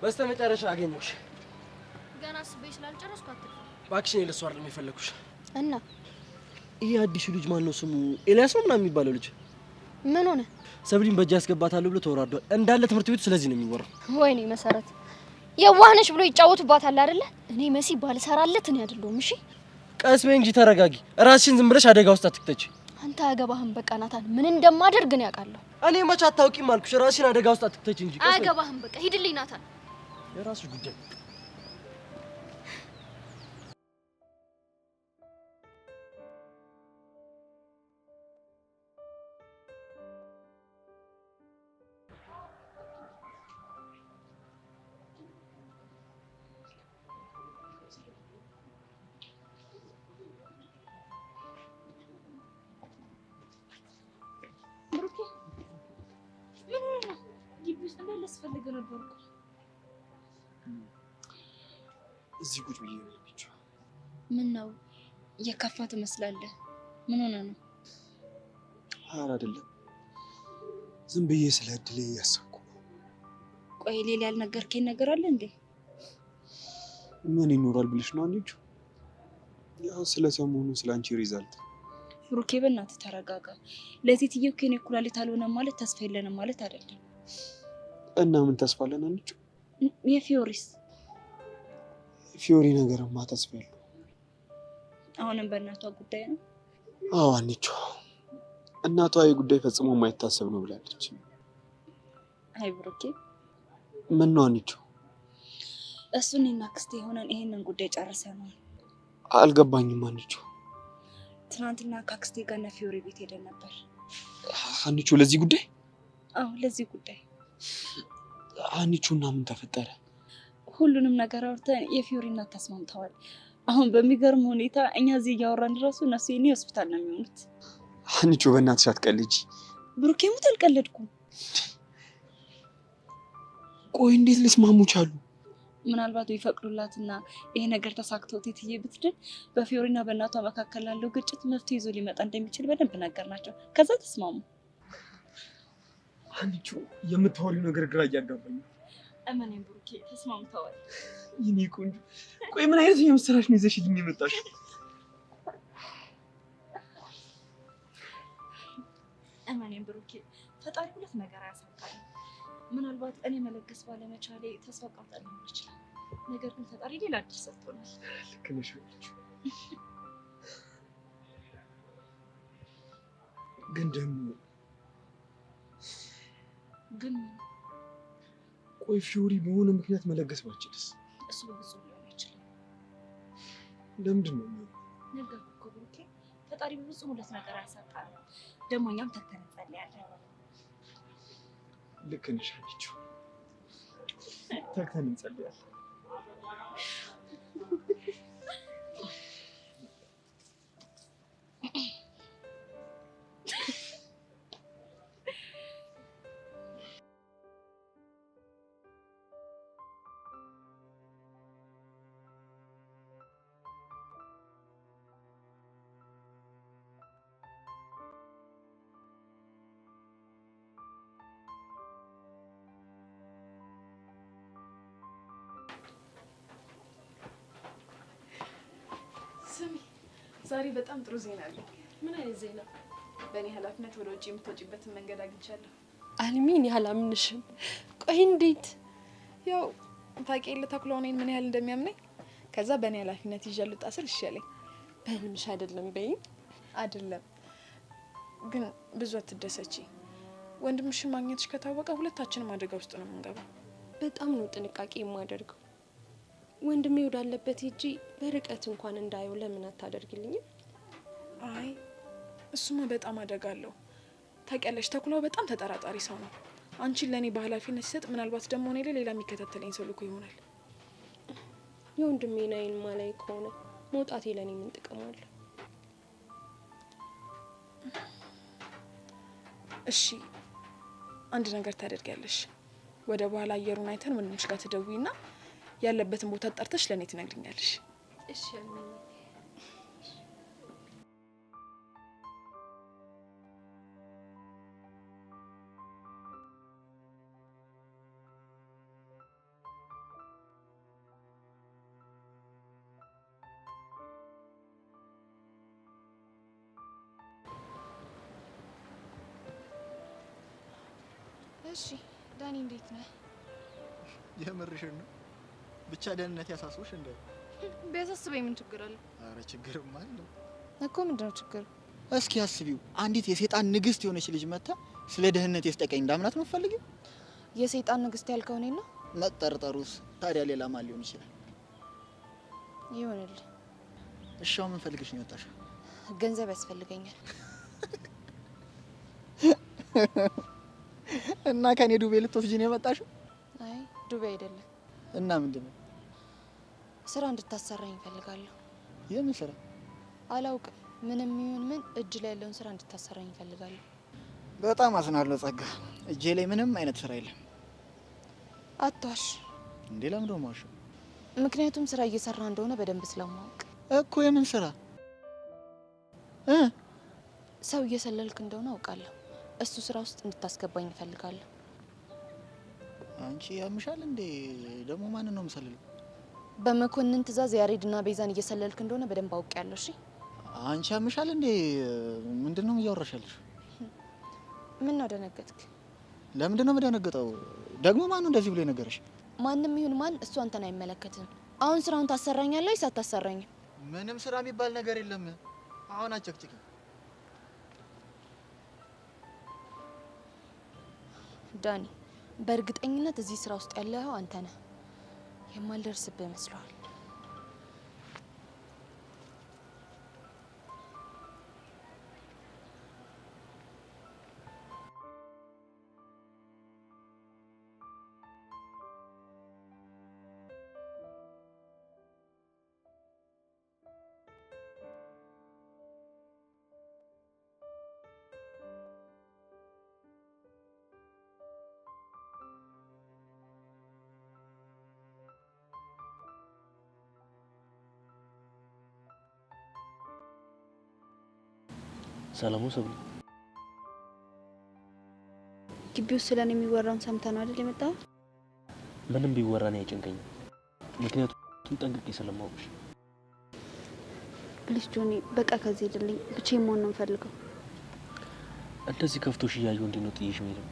በስተመጨረሻ አገኘሁሽ። ገና አስቤ ስላልጨረስኩ አትልፍ። እባክሽ እኔ ለእሱ አይደለም የፈለኩሽ። እና ይሄ አዲሱ ልጅ ማን ነው ስሙ? ኤልያስ ነው ምናምን የሚባለው ልጅ ምን ሆነ? ሰብሊን በእጅ ያስገባታለሁ ብሎ ተወራርዷል። እንዳለ ትምህርት ቤቱ ስለዚህ ነው የሚወራው። ወይኔ መሰረት የዋህነሽ ብሎ ይጫወቱባታል አይደለ? እኔ መሲ ባልሰራለት እኔ አይደለሁም። እሺ ቀስ በይ እንጂ ተረጋጊ። ራስሽን ዝም ብለሽ አደጋ ውስጥ አትክተች። አንተ አያገባህም። በቃ ናታን ምን እንደማደርግ ነው ያውቃለሁ። እኔ መች አታውቂም አልኩሽ። ራስሽን አደጋ ውስጥ አትክተች እንጂ። አያገባህም። በቃ ሂድልኝ ናታን። የራስሽ ጉዳይ። እዚህ ቁጭ ብዬ ነው ብቻ። ምን ነው የከፋ ትመስላለህ? ምን ሆነ ነው? ኧረ አይደለም፣ ዝም ብዬ ስለ እድሌ እያሰብኩ ነው። ቆይ ሌላ ያልነገርከኝ ነገር አለ እንዴ? ምን ይኖራል ብለሽ ነው አንቺ? ያው ስለ ሰሞኑ ስለ አንቺ ሪዛልት። ብሩኬ በእናትህ ተረጋጋ። ለሴትየው ከኔ ኩላሊት አልሆነም ማለት ተስፋ የለንም ማለት አይደለም። እና ምን ተስፋ አለን አንቺ? የፊዮሪስ ፊዮሪ ነገርማ ተስፋ የለው። አሁንም በእናቷ ጉዳይ ነው? አዎ አንቺ እናቷ የጉዳይ ፈጽሞ የማይታሰብ ነው ብላለች። አይ ብሩኬ ምን ነው አንቺ? እሱንና ክስቴ ሆነን ይሄንን ጉዳይ ጨርሰናል። አልገባኝም አንቺ። ትናንትና ከክስቴ ጋር እና ፊዮሪ ቤት ሄደን ነበር። አንቺ ለዚህ ጉዳይ? አዎ ለዚህ ጉዳይ። አንቺና ምን ተፈጠረ? ሁሉንም ነገር አውርተን የፊዮሪ እናት ተስማምተዋል። አሁን በሚገርም ሁኔታ እኛ እዚህ እያወራን ድረሱ እነሱ የኔ ሆስፒታል ነው የሚሆኑት። አንቺ በእናትሽ አትቀልጂ። ብሩኬ ሙት አልቀለድኩም። ቆይ እንዴት ሊስማሙ ቻሉ? ምናልባት ይፈቅዱላትና ይሄ ነገር ተሳክቶ ቴትዬ ብትድን በፊዮሪና በእናቷ መካከል ያለው ግጭት መፍትሄ ይዞ ሊመጣ እንደሚችል በደንብ ነገርናቸው። ከዛ ተስማሙ። አንቺ የምታወሪው ነገር ግራ እያጋባኝ ነው። እመኔን ብሩኬ ተስማምተዋል። የኔ ቆንጆ፣ ቆይ ምን አይነት የምስራች ነው ይዘሽልኝ የመጣሽው? እመኔን ብሩኬ ፈጣሪ ሁለት ነገር አያሳጣም። ምናልባት እኔ መለገስ ባለመቻሌ ተስፋ ቃጣ ሊሆን ይችላል። ነገር ግን ፈጣሪ ሌላ እድል ሰጥቶናል። ልክ ነሽ። ግን ደግሞ ቆይ ፊዮሪ በሆነ ምክንያት መለገስ ባችልስ? እሱ በፍጹም ሊሆን አይችልም። ለምንድን ነው? ነገርኩህ እኮ ብሩኬ ፈጣሪ በፍጹም ሁለት ነገር አያሳጣም። ደግሞ እኛም ተግተን እንጸልያለን። ልክ ነሽ አንቺ። ተግተን እንጸልያለን። ስሚ ዛሬ በጣም ጥሩ ዜና አለ። ምን አይነት ዜና? በእኔ ኃላፊነት ወደ ውጭ የምትወጪበትን መንገድ አግኝቻለሁ። አልሚን ያላምንሽም። ቆይ እንዴት? ያው ታውቂ የለ ተኩላው እኔን ምን ያህል እንደሚያምነኝ። ከዛ በእኔ ኃላፊነት ይዤ ልውጣ ስል እሺ አለኝ። በህልምሽ አይደለም በይኝ። አይደለም ግን ብዙ አትደሰቺ። ወንድምሽን ማግኘትሽ ከታወቀ ሁለታችንም አደጋ ውስጥ ነው የምንገባው። በጣም ነው ጥንቃቄ የማደርገው። ወንድሜ ወዳለበት ሂጂ በርቀት እንኳን እንዳየው ለምን አታደርግልኝም? አይ እሱማ በጣም አደጋ አለው። ታውቂያለሽ ተኩላው በጣም ተጠራጣሪ ሰው ነው። አንቺን ለእኔ በኃላፊነት ሲሰጥ ምናልባት ደግሞ እኔ ሌላ የሚከታተለኝ ሰው ልኮ ይሆናል። የወንድሜን አይን ማላይ ከሆነ መውጣቴ ለእኔ ምን ጥቅም አለው? እሺ አንድ ነገር ታደርጊያለሽ። ወደ በኋላ አየሩን አይተን ወንድምሽ ጋር ትደውይና ያለበትን ቦታ ጠርተሽ ለኔ ትነግሪኛለሽ። እሺ አልሚን። እሺ ዳኒ እንዴት ነህ? የምርሽን ነው? ብቻ ደህንነት ያሳስብሽ እንደ ቢያሳስበኝ ምን ችግር አለ? አረ ችግርም አለ እኮ። ምንድነው ችግሩ? እስኪ አስቢው፣ አንዲት የሰይጣን ንግስት የሆነች ልጅ መታ ስለ ደህንነት የስጠቀኝ እንዳምናት ነው ፈልጊው። የሰይጣን ንግስት ያልከው እኔ ነው? መጠርጠሩስ ታዲያ ሌላ ማን ሊሆን ይችላል? ይሆናል። እሺ አሁን ምን ፈልግሽ ነው የወጣሽው? ገንዘብ ያስፈልገኛል። እና ከኔ ዱቤ ልትወስጂ ነው የመጣሽው? አይ ዱቤ አይደለም። እና ምንድነው? ስራ እንድታሰራኝ እፈልጋለሁ። የምን ስራ? አላውቅም። ምንም ይሁን ምን እጅ ላይ ያለውን ስራ እንድታሰራኝ እፈልጋለሁ። በጣም አዝናለሁ ጸጋ፣ እጄ ላይ ምንም አይነት ስራ የለም። አትዋሽ። እንዴ ለምን ነው የማዋሸው? ምክንያቱም ስራ እየሰራ እንደሆነ በደንብ ስለማወቅ እኮ። የምን ስራ? ሰው እየሰለልክ እንደሆነ አውቃለሁ። እሱ ስራ ውስጥ እንድታስገባኝ እፈልጋለሁ። አንቺ ያምሻል እንዴ? ደግሞ ማንን ነው የምሰልለው? በመኮንን ትዕዛዝ ያሬድና ቤዛን እየሰለልክ እንደሆነ በደንብ አውቄያለሁ። እሺ አንቺ ያምሻል እንዴ? ምንድነው እያወራሻለሽ? ምን ነው ደነገጥክ? ለምንድን ነው የምደነግጠው? ደግሞ ማን ነው እንደዚህ ብሎ የነገረሽ? ማንም ይሁን ማን እሱ አንተን አይመለከትም። አሁን ስራውን ታሰራኛለህ ወይስ አታሰራኝም? ምንም ስራ የሚባል ነገር የለም። አሁን አጨቅጭቂ። ዳኒ፣ በእርግጠኝነት እዚህ ስራ ውስጥ ያለኸው አንተ ነህ። የማልደርስብህ መስሏል። ሰላሙ ሰብለ፣ ግቢ ውስጥ ስለኔ የሚወራውን ሰምተህ ነው አይደል የመጣው? ምንም ቢወራ ነው አይጨንቀኝም፣ ምክንያቱም ጠንቅቄ ስለማውቅሽ። ፕሊስ ጆኒ፣ በቃ ከዚህ ሄድልኝ። ብቻዬን መሆን ነው የምፈልገው። እንደዚህ ከፍቶሽ እያየሁ እንዴት ነው ጥዬሽ የምሄደው?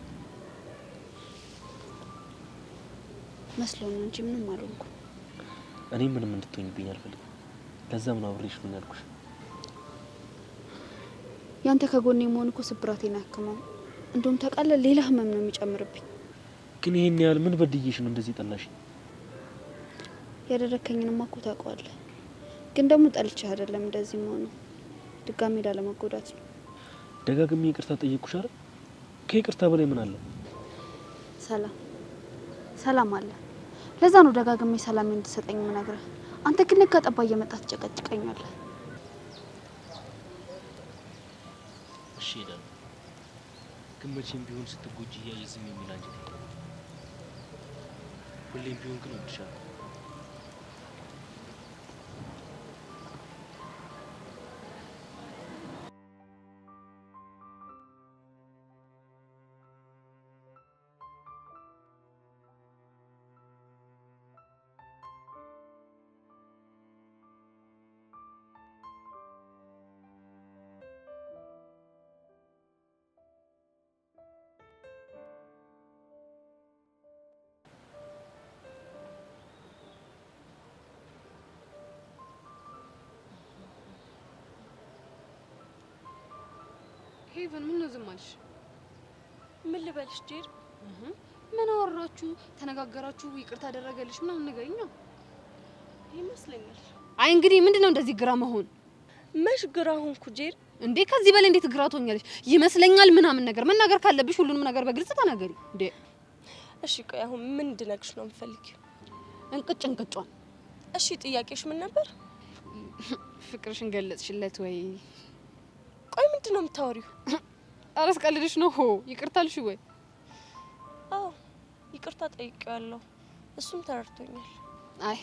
መስሎኝ ነው እንጂ ምንም አልሆንኩም። እኔ ምንም እንድትሆኝብኝ አልፈልግም። ለዛም ነው አብሬሽ ነው ያልኩሽ። ያንተ ከጎኔ መሆን እኮ ስብራቴን አያክመው። እንደውም ታውቃለህ፣ ሌላ ህመም ነው የሚጨምርብኝ። ግን ይሄን ያህል ምን በድዬሽ ነው እንደዚህ ጠላሽ? ያደረከኝንማ እኮ ታውቀዋለህ። ግን ደግሞ ጠልቼህ አይደለም እንደዚህ መሆኑ፣ ድጋሜ ላለመጎዳት ነው። ደጋግሜ ይቅርታ ጠየቅኩሽ አይደል? ከይቅርታ በላይ ምን አለ? ሰላም አለ። ለዛ ነው ደጋግሜ ሰላም እንድትሰጠኝ የምነግርህ። አንተ ግን ነጋ ጠባ እየመጣህ ትጨቀጭቀኛለህ። እሺ ሄዳለሁ፣ ግን መቼም ቢሆን ስትጎጂ እያየ ዝም የሚል አንጀት የለም። ሁሌም ቢሆን ግን እወድሻለሁ። ሄቨን ምን ነው ዝም አልሽ? ምን ልበልሽ ጄር? ምን አወራችሁ? ተነጋገራችሁ? ይቅርታ አደረገልሽ ምናምን ንገሪኝ ነው ይመስለኛል። አይ እንግዲህ ምንድነው እንደዚህ ግራ መሆን? መሽ ግራ ሆንኩ ጄር? እንዴ ከዚህ በላይ እንዴት ግራ ትሆኛለሽ? ይመስለኛል ምናምን ነገር መናገር ካለብሽ ሁሉንም ነገር በግልጽ ተናገሪ እንዴ። እሺ ቆይ አሁን ምን እንድነግርሽ ነው የምፈልጊው? እንቅጯን። እሺ ጥያቄሽ ምን ነበር? ፍቅርሽን ገለጽሽለት ወይ? ቆይ ምንድነው የምታወሪው? አረስ ቀልድሽ ነው? ይቅርታልሽ ወይ? አዎ ይቅርታ ጠይቄዋለሁ፣ እሱም ተረድቶኛል። አይ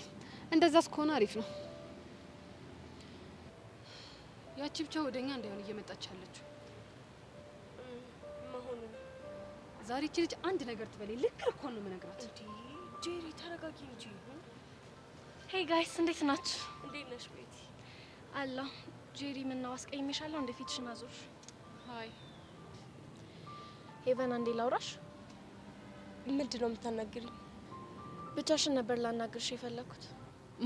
እንደዛስ ከሆነ አሪፍ ነው። ያቺ ብቻ ወደኛ እንዳይሆን እየመጣች ያለችው መሆኑ ዛሬ እቺ ልጅ አንድ ነገር ትበለኝ ልክ እኮ ነው የምነግራት። እንዴ ጄሪ ተረጋጊ እንጂ። ሄይ ጋይስ እንዴት ናችሁ? እንዴት ነሽ ቤቲ? አላ ጄሪ ምን ነው አስቀይሜሻለሁ? እንደ ፊትሽን አዞርሽ? ሃይ ሄቨን አንዴ ላውራሽ። ምንድነው የምታናግሪኝ? ብቻሽን ነበር ላናግርሽ የፈለኩት።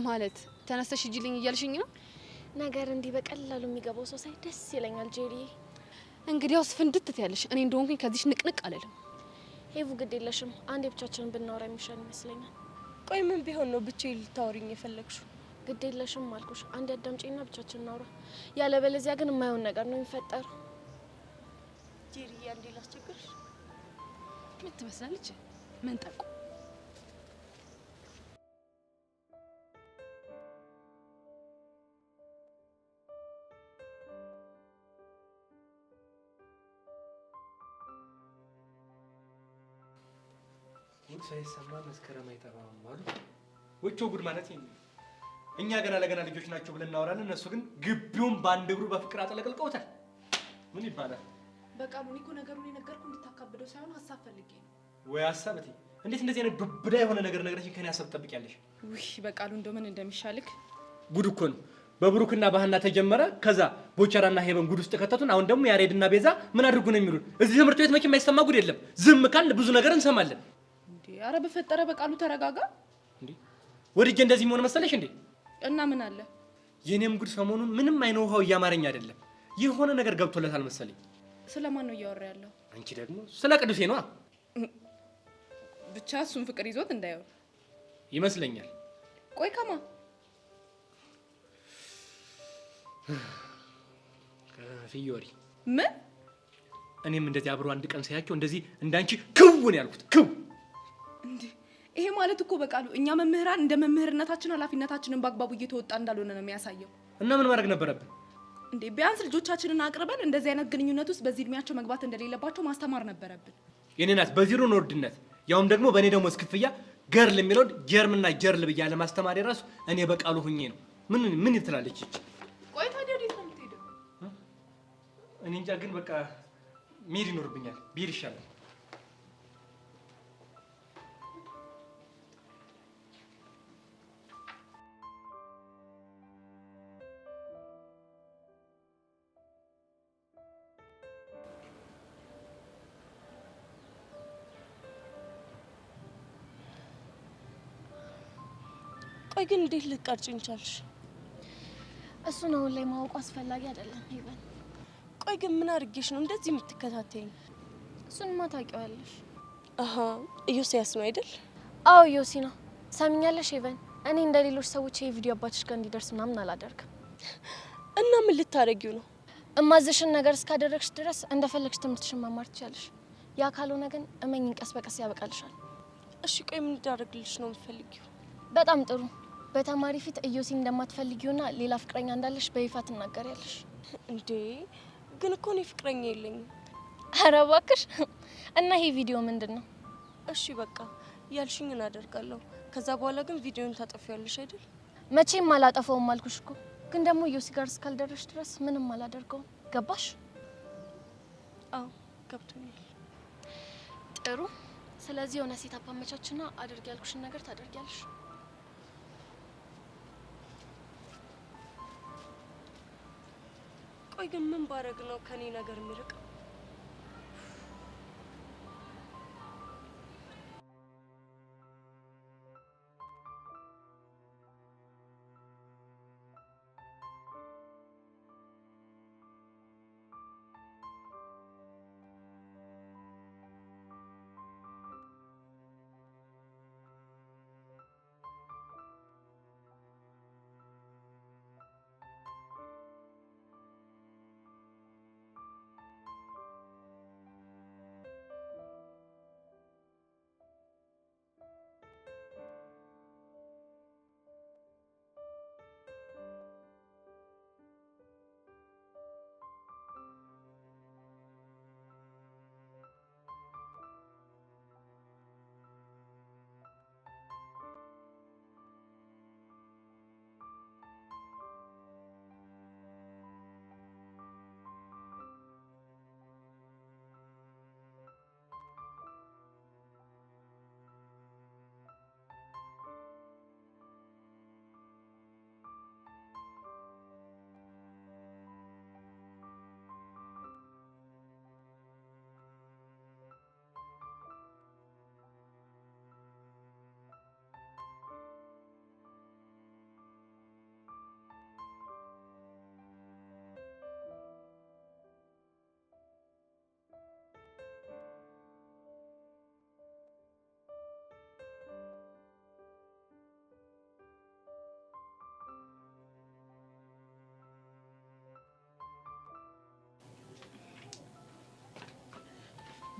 ማለት ተነስተሽ ሂጂልኝ እያልሽኝ ነው? ነገር እንዲህ በቀላሉ የሚገባው ሰው ሳይ ደስ ይለኛል ጄሪዬ። እንግዲያውስ ፍንድት ያለሽ እኔ እንደሆንኩኝ ከዚህሽ ንቅንቅ አለለም። ሄቡ ግድ የለሽም፣ አንዴ ብቻችንን ብናወራ የሚሻል ይመስለኛል። ቆይ ምን ቢሆን ነው ብቻዬን ልታወሪኝ የፈለግሽው? ግድ የለሽም አልኩሽ፣ አንዴ አዳምጪኝና ብቻችንን እናውራ። ያለበለዚያ ግን የማይሆን ነገር ነው የሚፈጠረው። ጄሪዬ አንዴ ላስቸግርሽ። ምን ትመስላለች? መንጠቆ ጉድ ሳይሰማ መስከረም አይጠባም አሉ። ወቾ ጉድ ማለት ይሄ ነው። እኛ ገና ለገና ልጆች ናቸው ብለን እናወራለን፣ እነሱ ግን ግቢውን በአንድ እግሩ በፍቅር አጥለቅልቀውታል። ምን ይባላል? በቃሉ እኔ እኮ ነገሩን የነገርኩህ እንድታካብደው ሳይሆን ሀሳብ ፈልጌ ነው። ወይ ሀሳብ እቴ፣ እንዴት እንደዚህ አይነት ዱብዳ የሆነ ነገር ነግረሽ ከኔ ሀሳብ ትጠብቂያለሽ? ውይ በቃሉ እንደው ምን እንደሚሻልክ ጉድ እኮ ነው። በብሩክና ባህና ተጀመረ፣ ከዛ ቦቸራና ሄበን ጉድ ውስጥ ከተቱን። አሁን ደግሞ ያሬድና ቤዛ ምን አድርጉ ነው የሚሉን? እዚህ ትምህርት ቤት መቼም የማይሰማ ጉድ የለም። ዝም ካልን ብዙ ነገር እንሰማለን። እንዴ አረ በፈጠረ በቃሉ ተረጋጋ። እንዴ ወድጄ እንደዚህ መሆን መሰለሽ እንዴ? እና ምን አለ? የኔም ጉድ ሰሞኑን ምንም አይነ ውሃው እያማረኝ አይደለም። የሆነ ነገር ገብቶለታል መሰለኝ። ስለማን ነው እያወራ ያለው? አንቺ ደግሞ ስለ ቅዱሴ ነዋ። ብቻ እሱን ፍቅር ይዞት እንዳይሆን ይመስለኛል። ቆይ ከማ ከፊዮሪ ምን? እኔም እንደዚህ አብሮ አንድ ቀን ሳያቸው እንደዚህ እንዳንቺ ክውን ያልኩት ክው። እንዴ ይሄ ማለት እኮ በቃሉ እኛ መምህራን እንደ መምህርነታችን ኃላፊነታችንን በአግባቡ እየተወጣ እንዳልሆነ ነው የሚያሳየው። እና ምን ማድረግ ነበረብን? እንዴ ቢያንስ ልጆቻችንን አቅርበን እንደዚህ አይነት ግንኙነት ውስጥ በዚህ እድሜያቸው መግባት እንደሌለባቸው ማስተማር ነበረብን። የኔ ናት በዚሩ ነው ውርድነት፣ ያውም ደግሞ በእኔ ደግሞ እስክፍያ ገርል የሚለውን ጀርምና ጀርል ብያ ለማስተማር የራሱ እኔ በቃሉ ሁኜ ነው። ምን ትላለች? ቆይ ታዲያ ወዴት ነው የምትሄደው? እኔ እንጃ፣ ግን በቃ መሄድ ይኖርብኛል። ብሄድ ይሻላል። ቆይ ግን እንዴት ልትቀርጪኝ ቻልሽ? እሱን አሁን ላይ ማወቁ አስፈላጊ አይደለም ሄቨን። ቆይ ግን ምን አድርጌሽ ነው እንደዚህ የምትከታተይኝ? እሱንማ ታውቂዋለሽ። አሃ ኢዮስያስ ነው አይደል? አዎ ዮሲ ነው። ሰምኛለሽ ሄቨን፣ እኔ እንደ ሌሎች ሰዎች ይሄ ቪዲዮ አባትሽ ጋር እንዲደርስ ምናምን አላደርግም። እና ምን ልታረጊው ነው? እማዝሽን ነገር እስካደረግሽ ድረስ እንደፈለግሽ ትምህርትሽን መማር ትችያለሽ። ያ ካልሆነ ግን እመኝን ቀስ በቀስ ያበቃልሻል። እሺ ቆይ ምን እንዳደርግልሽ ነው የምትፈልጊው? በጣም ጥሩ። በተማሪ ፊት ኢዮሲን እንደማትፈልጊውና ሌላ ፍቅረኛ እንዳለሽ በይፋ ትናገሪያለሽ። እንዴ ግን እኮ እኔ ፍቅረኛ የለኝም። ኧረ እባክሽ። እና ይሄ ቪዲዮ ምንድን ነው? እሺ በቃ ያልሽኝን አደርጋለሁ። ከዛ በኋላ ግን ቪዲዮን ታጠፊያለሽ አይደል? መቼም አላጠፋውም አልኩሽ እኮ። ግን ደግሞ ኢዮሲ ጋር እስካልደረሽ ድረስ ምንም አላደርገውም። ገባሽ? አዎ ገብቶኛል። ጥሩ። ስለዚህ የሆነ ሴት አመቻችና አድርጊ ያልኩሽን ነገር ታደርጊያለሽ። ቆይ ግን ምን ባረግ ነው ከኔ ነገር የሚርቀው?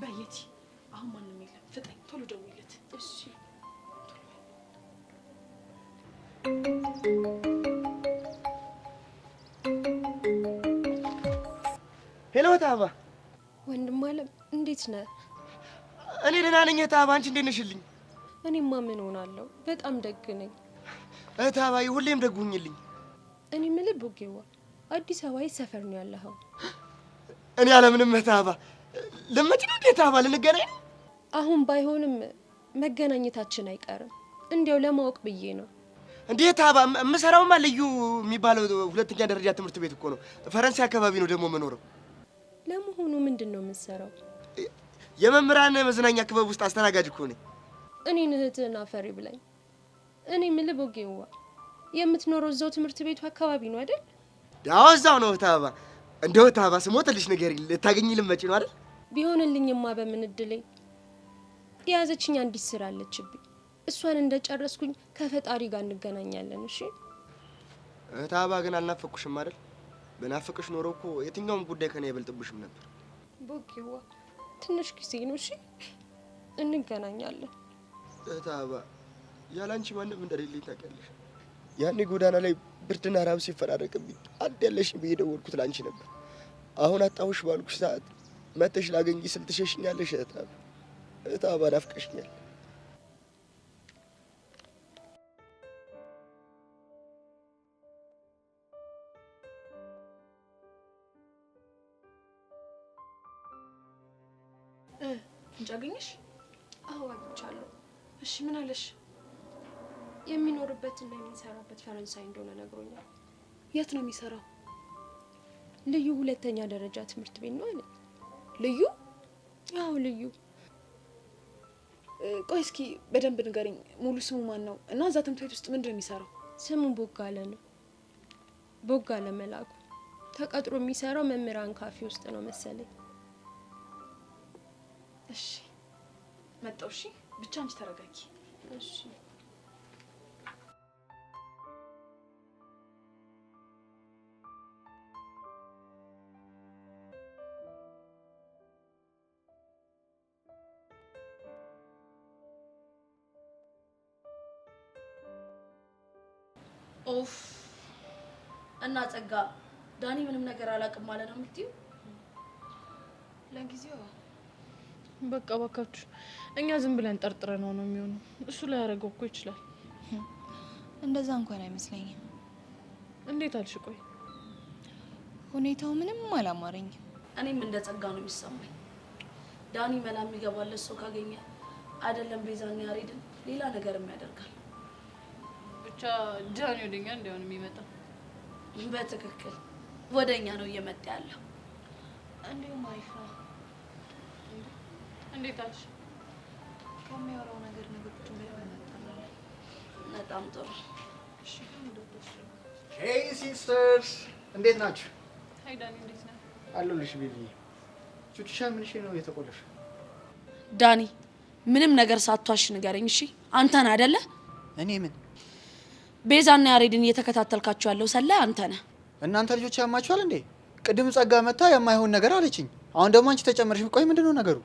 በየቲ አሁን ማንም የለም። ፍጠኝ፣ ቶሎ ደውይለት። እሺ ሄሎ ታባ። ወንድም አለም እንዴት ነህ? እኔ ደህና ነኝ ታባ። አንቺ እንዴት ነሽልኝ? እኔማ ምን ሆናለሁ፣ በጣም ደግ ነኝ። ታባዬ ሁሌም ደግ ሁኝልኝ። እኔ የምልህ ቡጌዋ፣ አዲስ አበባ የት ሰፈር ነው ያለኸው? እኔ አለምንም ታባ። ልመጪ ነው እንዴ ታባ? ልንገናኝ ነው? አሁን ባይሆንም መገናኘታችን አይቀርም። እንዲያው ለማወቅ ብዬ ነው። እንዴ ታባ፣ የምሰራውማ ልዩ የሚባለው ሁለተኛ ደረጃ ትምህርት ቤት እኮ ነው። ፈረንሳይ አካባቢ ነው ደግሞ የምኖረው። ለመሆኑ ምንድን ነው የምትሰራው? የመምህራን መዝናኛ ክበብ ውስጥ አስተናጋጅ እኮ ነኝ። እኔን እህትህን አፈሪ ብላኝ። እኔ የምልህ ቦጌዋ፣ የምትኖረው እዛው ትምህርት ቤቱ አካባቢ ነው አይደል? ያው እዛው ነው ታባ። እንደው ታባ ስሞትልሽ ንገሪኝ፣ ልታገኝ ልመጪ ነው አይደል? ቢሆንልኝማ በምን እድሌ። የያዘችኝ አንዲት ስራ አለችብኝ። እሷን እንደጨረስኩኝ ከፈጣሪ ጋር እንገናኛለን። እሺ ታባ። ግን አልናፈቁሽም አይደል? በናፈቅሽ ኖሮ እኮ የትኛውም ጉዳይ ከኔ አይበልጥብሽም ነበር። ቦጌዋ፣ ትንሽ ጊዜ ነው። እሺ እንገናኛለን። ታባ፣ ያላንቺ ማንም እንደሌለኝ ታውቂያለሽ። ያኔ ጎዳና ላይ ብርድና ራብ ሲፈራረቅብኝ አንድ ያለሽ ብዬ ደወልኩት ላንቺ ነበር። አሁን አጣሁሽ ባልኩሽ ሰዓት መተሽ ላገኝ ስል ትሸሽኛለሽ። ታባ፣ ናፍቀሽኛል። ፍንጭ አገኘሽ? አዎ አግኝቻለሁ። እሺ ምን አለሽ? የሚኖርበትና የሚሰራበት ፈረንሳይ እንደሆነ ነግሮኛል። የት ነው የሚሰራው? ልዩ ሁለተኛ ደረጃ ትምህርት ቤት ነው አለ። ልዩ? አዎ ልዩ። ቆይ እስኪ በደንብ ንገሪኝ፣ ሙሉ ስሙ ማን ነው እና እዛ ትምህርት ቤት ውስጥ ምንድን ነው የሚሰራው? ስሙ ቦጋለ ነው። ቦጋለ መላኩ። ተቀጥሮ የሚሰራው መምህራን ካፌ ውስጥ ነው መሰለኝ። እሺ መጣሁ። እሺ ብቻ አንቺ ተረጋጊ። እሺ ኦፍ እና ጸጋ፣ ዳኒ ምንም ነገር አላውቅም ማለት ነው የምትይው? ለጊዜው በቃ ባካችሁ፣ እኛ ዝም ብለን ጠርጥረን ነው የሚሆነው። እሱ ላይ ያደረገው እኮ ይችላል። እንደዛ እንኳን አይመስለኝም። እንዴት አልሽ? ቆይ ሁኔታው ምንም አላማረኝም። እኔም እንደ ጸጋ ነው የሚሰማኝ። ዳኒ መላ የሚገባለት ሰው ካገኘ አይደለም ቤዛና ያሬድን ሌላ ነገርም ያደርጋል። ብቻ ዳኒ ወደኛ እንዲያውን የሚመጣው በትክክል ወደኛ ነው እየመጣ ያለው። እንዲሁም አሪፍ ነው። እንዴት አልሽ? ከሚያወራው ነገር ነገሮችን በደንብ እናጣራለን። በጣም ጥሩ። እሺ ሄይ ሲስተርስ፣ እንዴት ናችሁ? ሃይ ዳኒ፣ እንዴት ነህ? አለሁልሽ ቤቢ። ቹቹሻ ምንሽ ነው የተቆለፈ? ዳኒ ምንም ነገር ሳትዋሽ ንገረኝ እሺ። አንተን አይደለ? እኔ ምን? ቤዛና ያሬድን እየተከታተልካቸው ያለው ሰላይ አንተ ነህ። እናንተ ልጆች ያማችኋል እንዴ? ቅድም ጸጋ መታ የማይሆን ነገር አለችኝ። አሁን ደግሞ አንቺ ተጨመርሽ። ቆይ ምንድነው ነገሩ?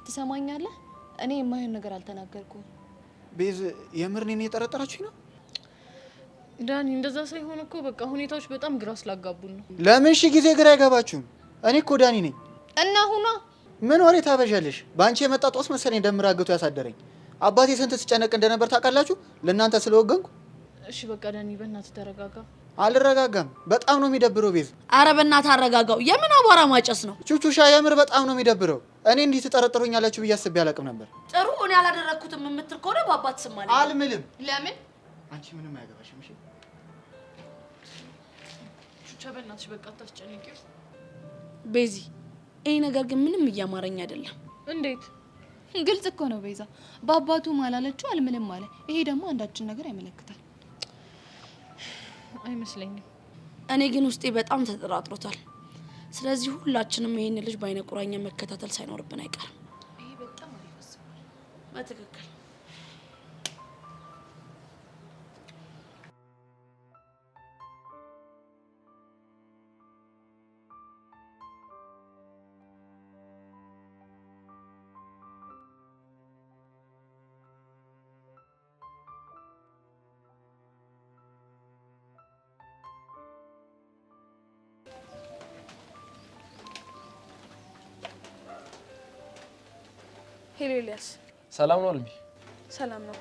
ትሰማኛለህ? እኔ የማይሆን ነገር አልተናገርኩም። ቤዝ የምር እኔን እየጠረጠራችሁኝ ነው? ዳኒ እንደዛ ሳይሆን እኮ በቃ ሁኔታዎች በጣም ግራ ስላጋቡን ነው። ለምን ሺ ጊዜ ግራ አይገባችሁም? እኔ እኮ ዳኒ ነኝ። እና ሁና ምን ወሬ ታበዣለሽ? በአንቺ የመጣ ጦስ መሰለኝ ደምራገቱ ያሳደረኝ። አባቴ ስንት ሲጨነቅ እንደነበር ታውቃላችሁ? ለእናንተ ስለወገንኩ። እሺ በቃ ዳኒ በእናትህ ተረጋጋ። አልረጋጋም። በጣም ነው የሚደብረው ቤዝ። አረ በእናትህ አረጋጋው። የምን አቧራ ማጨስ ነው? ቹቹሻ የምር በጣም ነው የሚደብረው። እኔ እንዲህ ትጠረጥሩኛላችሁ ብዬ አስቤ አላውቅም ነበር። ጥሩ እኔ አላደረኩትም የምትል ከሆነ በአባት ስም ማለት አልምልም። ለምን? አንቺ ምንም አያገባሽም። እሺ ቹቻ በእናትሽ በቃ አታስጨንቂው። ቤዚ ይሄ ነገር ግን ምንም እያማረኝ አይደለም። እንዴት? ግልጽ እኮ ነው ቤዛ። በአባቱ ማላለችው አልምልም አለ። ይሄ ደግሞ አንዳችን ነገር ያመለክታል። አይመስለኝም። እኔ ግን ውስጤ በጣም ተጠራጥሮታል። ስለዚህ ሁላችንም ይሄን ልጅ በአይነ ቁራኛ መከታተል ሳይኖርብን አይቀርም። ይሄ በጣም አሪፍ ሀሳብ ነው። በትክክል ሄሎ ኤልያስ። ሰላም ነው አልሚ? ሰላም ነው።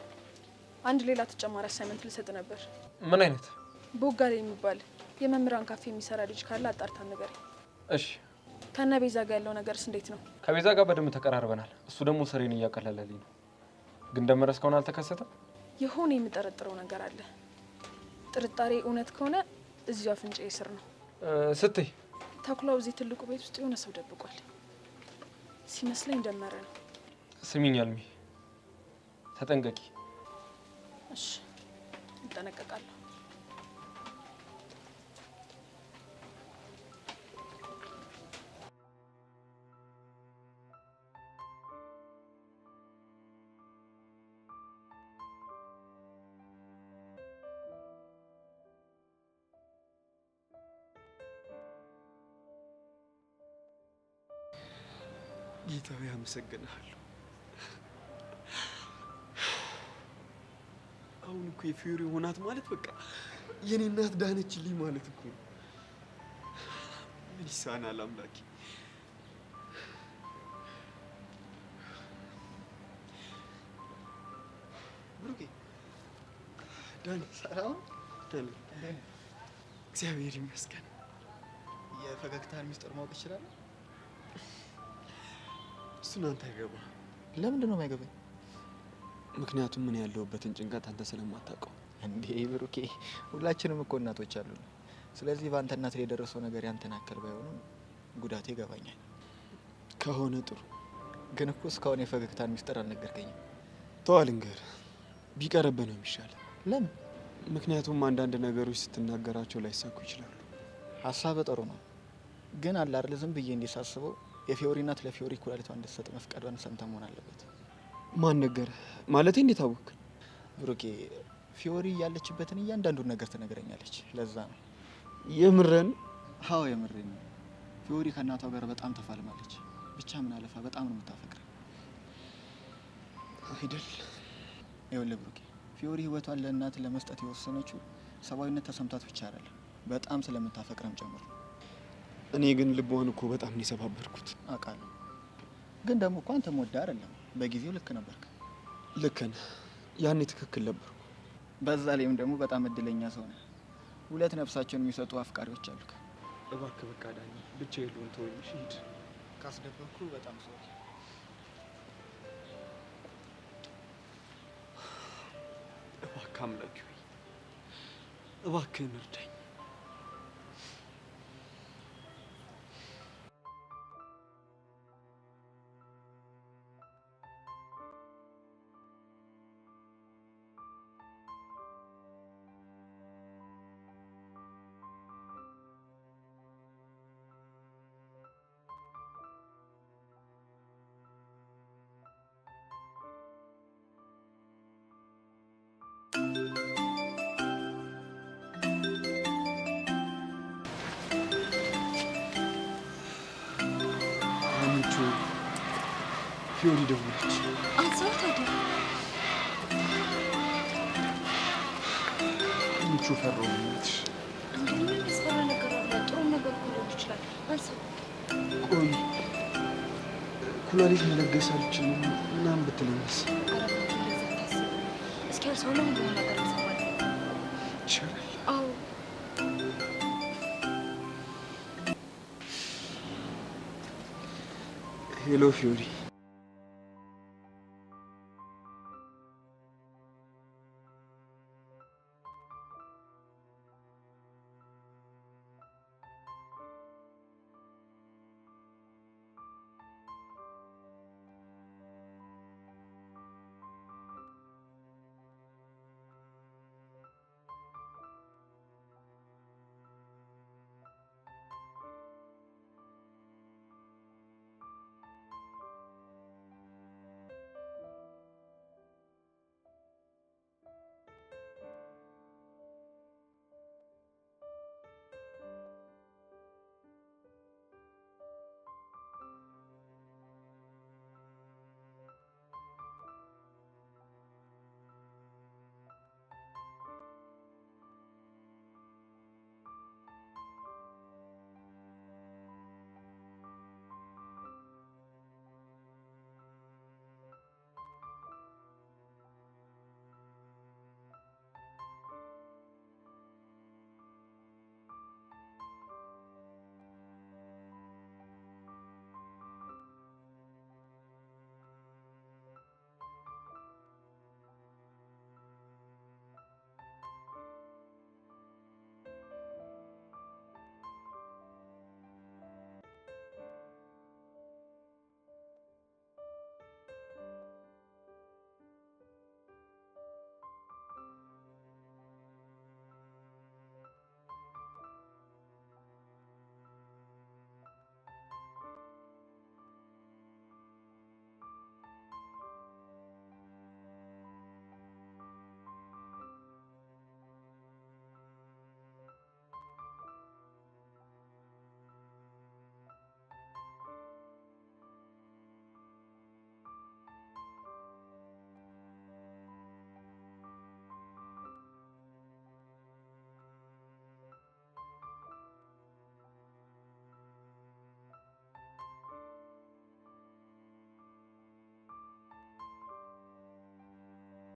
አንድ ሌላ ተጨማሪ አሳይመንት ልሰጥ ነበር። ምን አይነት? ቦጋሌ የሚባል የመምህራን ካፌ የሚሰራ ልጅ ካለ አጣርታ ነገር። እሺ። ከነ ቤዛ ጋር ያለው ነገርስ እንዴት ነው? ከቤዛ ጋር በደንብ ተቀራርበናል። እሱ ደግሞ ስሬን እያቀለለልኝ ነው። ግን ደመረ እስካሁን አልተከሰተም። የሆነ የምጠረጥረው ነገር አለ። ጥርጣሬ እውነት ከሆነ እዚሁ አፍንጫዬ ስር ነው። ስትይ ተኩላው እዚህ ትልቁ ቤት ውስጥ የሆነ ሰው ደብቋል ሲመስለኝ ደመረ ነው። ስሚኝ አልሚ፣ ተጠንቀቂ። እሺ እጠነቀቃለሁ። ጌታዬ አመሰግናለሁ። አሁን እኮ የፊዮሪ ሆናት ማለት በቃ የኔ እናት ዳነችልኝ ማለት እኮ ነው። ምን ይሳናል አምላኬ። ብሩኬ ዳኒ፣ ሰላም ዳኒ? እግዚአብሔር ይመስገን። የፈገግታህን ሚስጥር ማወቅ ይችላል? እሱን አንተ አይገባህ። ለምንድን ነው የማይገባኝ? ምክንያቱም ምን ያለሁበትን ጭንቀት አንተ ስለማታውቀው። እንዴ ብሩኬ፣ ሁላችንም እኮ እናቶች አሉን። ስለዚህ በአንተ እናት ላይ የደረሰው ነገር ያንተን ያክል ባይሆንም ጉዳቴ ይገባኛል። ከሆነ ጥሩ። ግን እኮ እስካሁን የፈገግታን ሚስጥር አልነገርከኝም። ተው ልንገርህ፣ ቢቀርብህ ነው የሚሻል። ለምን? ምክንያቱም አንዳንድ ነገሮች ስትናገራቸው ላይሳኩ ይችላሉ። ሀሳብ ጥሩ ነው፣ ግን አለ አይደል ዝም ብዬ እንዲሳስበው የፊዮሪ እናት ለፊዮሪ ኩላሊቷ እንድትሰጥ መፍቀዷን ሰምተህ መሆን አለበት። ማን ነገረህ? ማለቴ እንዴት አወቅህ? ብሩኬ፣ ፊዮሪ ያለችበትን እያንዳንዱን ነገር ትነግረኛለች። ለዛ ነው። የምረን? አዎ የምሬን ነው። ፊዮሪ ከእናቷ ጋር በጣም ተፋልማለች። ብቻ ምን አለፋ በጣም ነው የምታፈቅረው አይደል? ይኸውልህ ብሩኬ፣ ፊዮሪ ህይወቷን ለእናት ለመስጠት የወሰነችው ሰብአዊነት ተሰምታት ብቻ አይደለም፣ በጣም ስለምታፈቅረም ጨምሮ። እኔ ግን ልቧን እኮ በጣም ነው የሰባበርኩት። አውቃለሁ፣ ግን ደግሞ እኮ አንተም ወደህ አይደለም፣ በጊዜው ልክ ነበርክ። ልክ ነህ፣ ያኔ ትክክል ነበርኩ። በዛ ላይም ደግሞ በጣም እድለኛ ሰው ነህ። ሁለት ነፍሳቸውን የሚሰጡ አፍቃሪዎች አሉክ። እባክህ በቃ ዳኒ፣ ብቻ የሉን ተወኝ። ሂድ። ካስደበኩ በጣም ሰው እባክህ አምላኬ ሆይ እባክህን እርዳኝ። ፊዮሪ ደወለች። አንሳው ታዲያ። ምቹ ፈራሁ ነው። ምን ያስፈራ ነገር አለ? ጥሩ ነገር እኮ ሊሆን ይችላል። አንሳው። ቆይ ኩላሊት መለገስ አልችልም ምናምን ብትለኝስ? እስኪ አንሳው ነው ሁሉ ነገር እንሰማለን። ይቻላል? አዎ። ሄሎ ፊዮሪ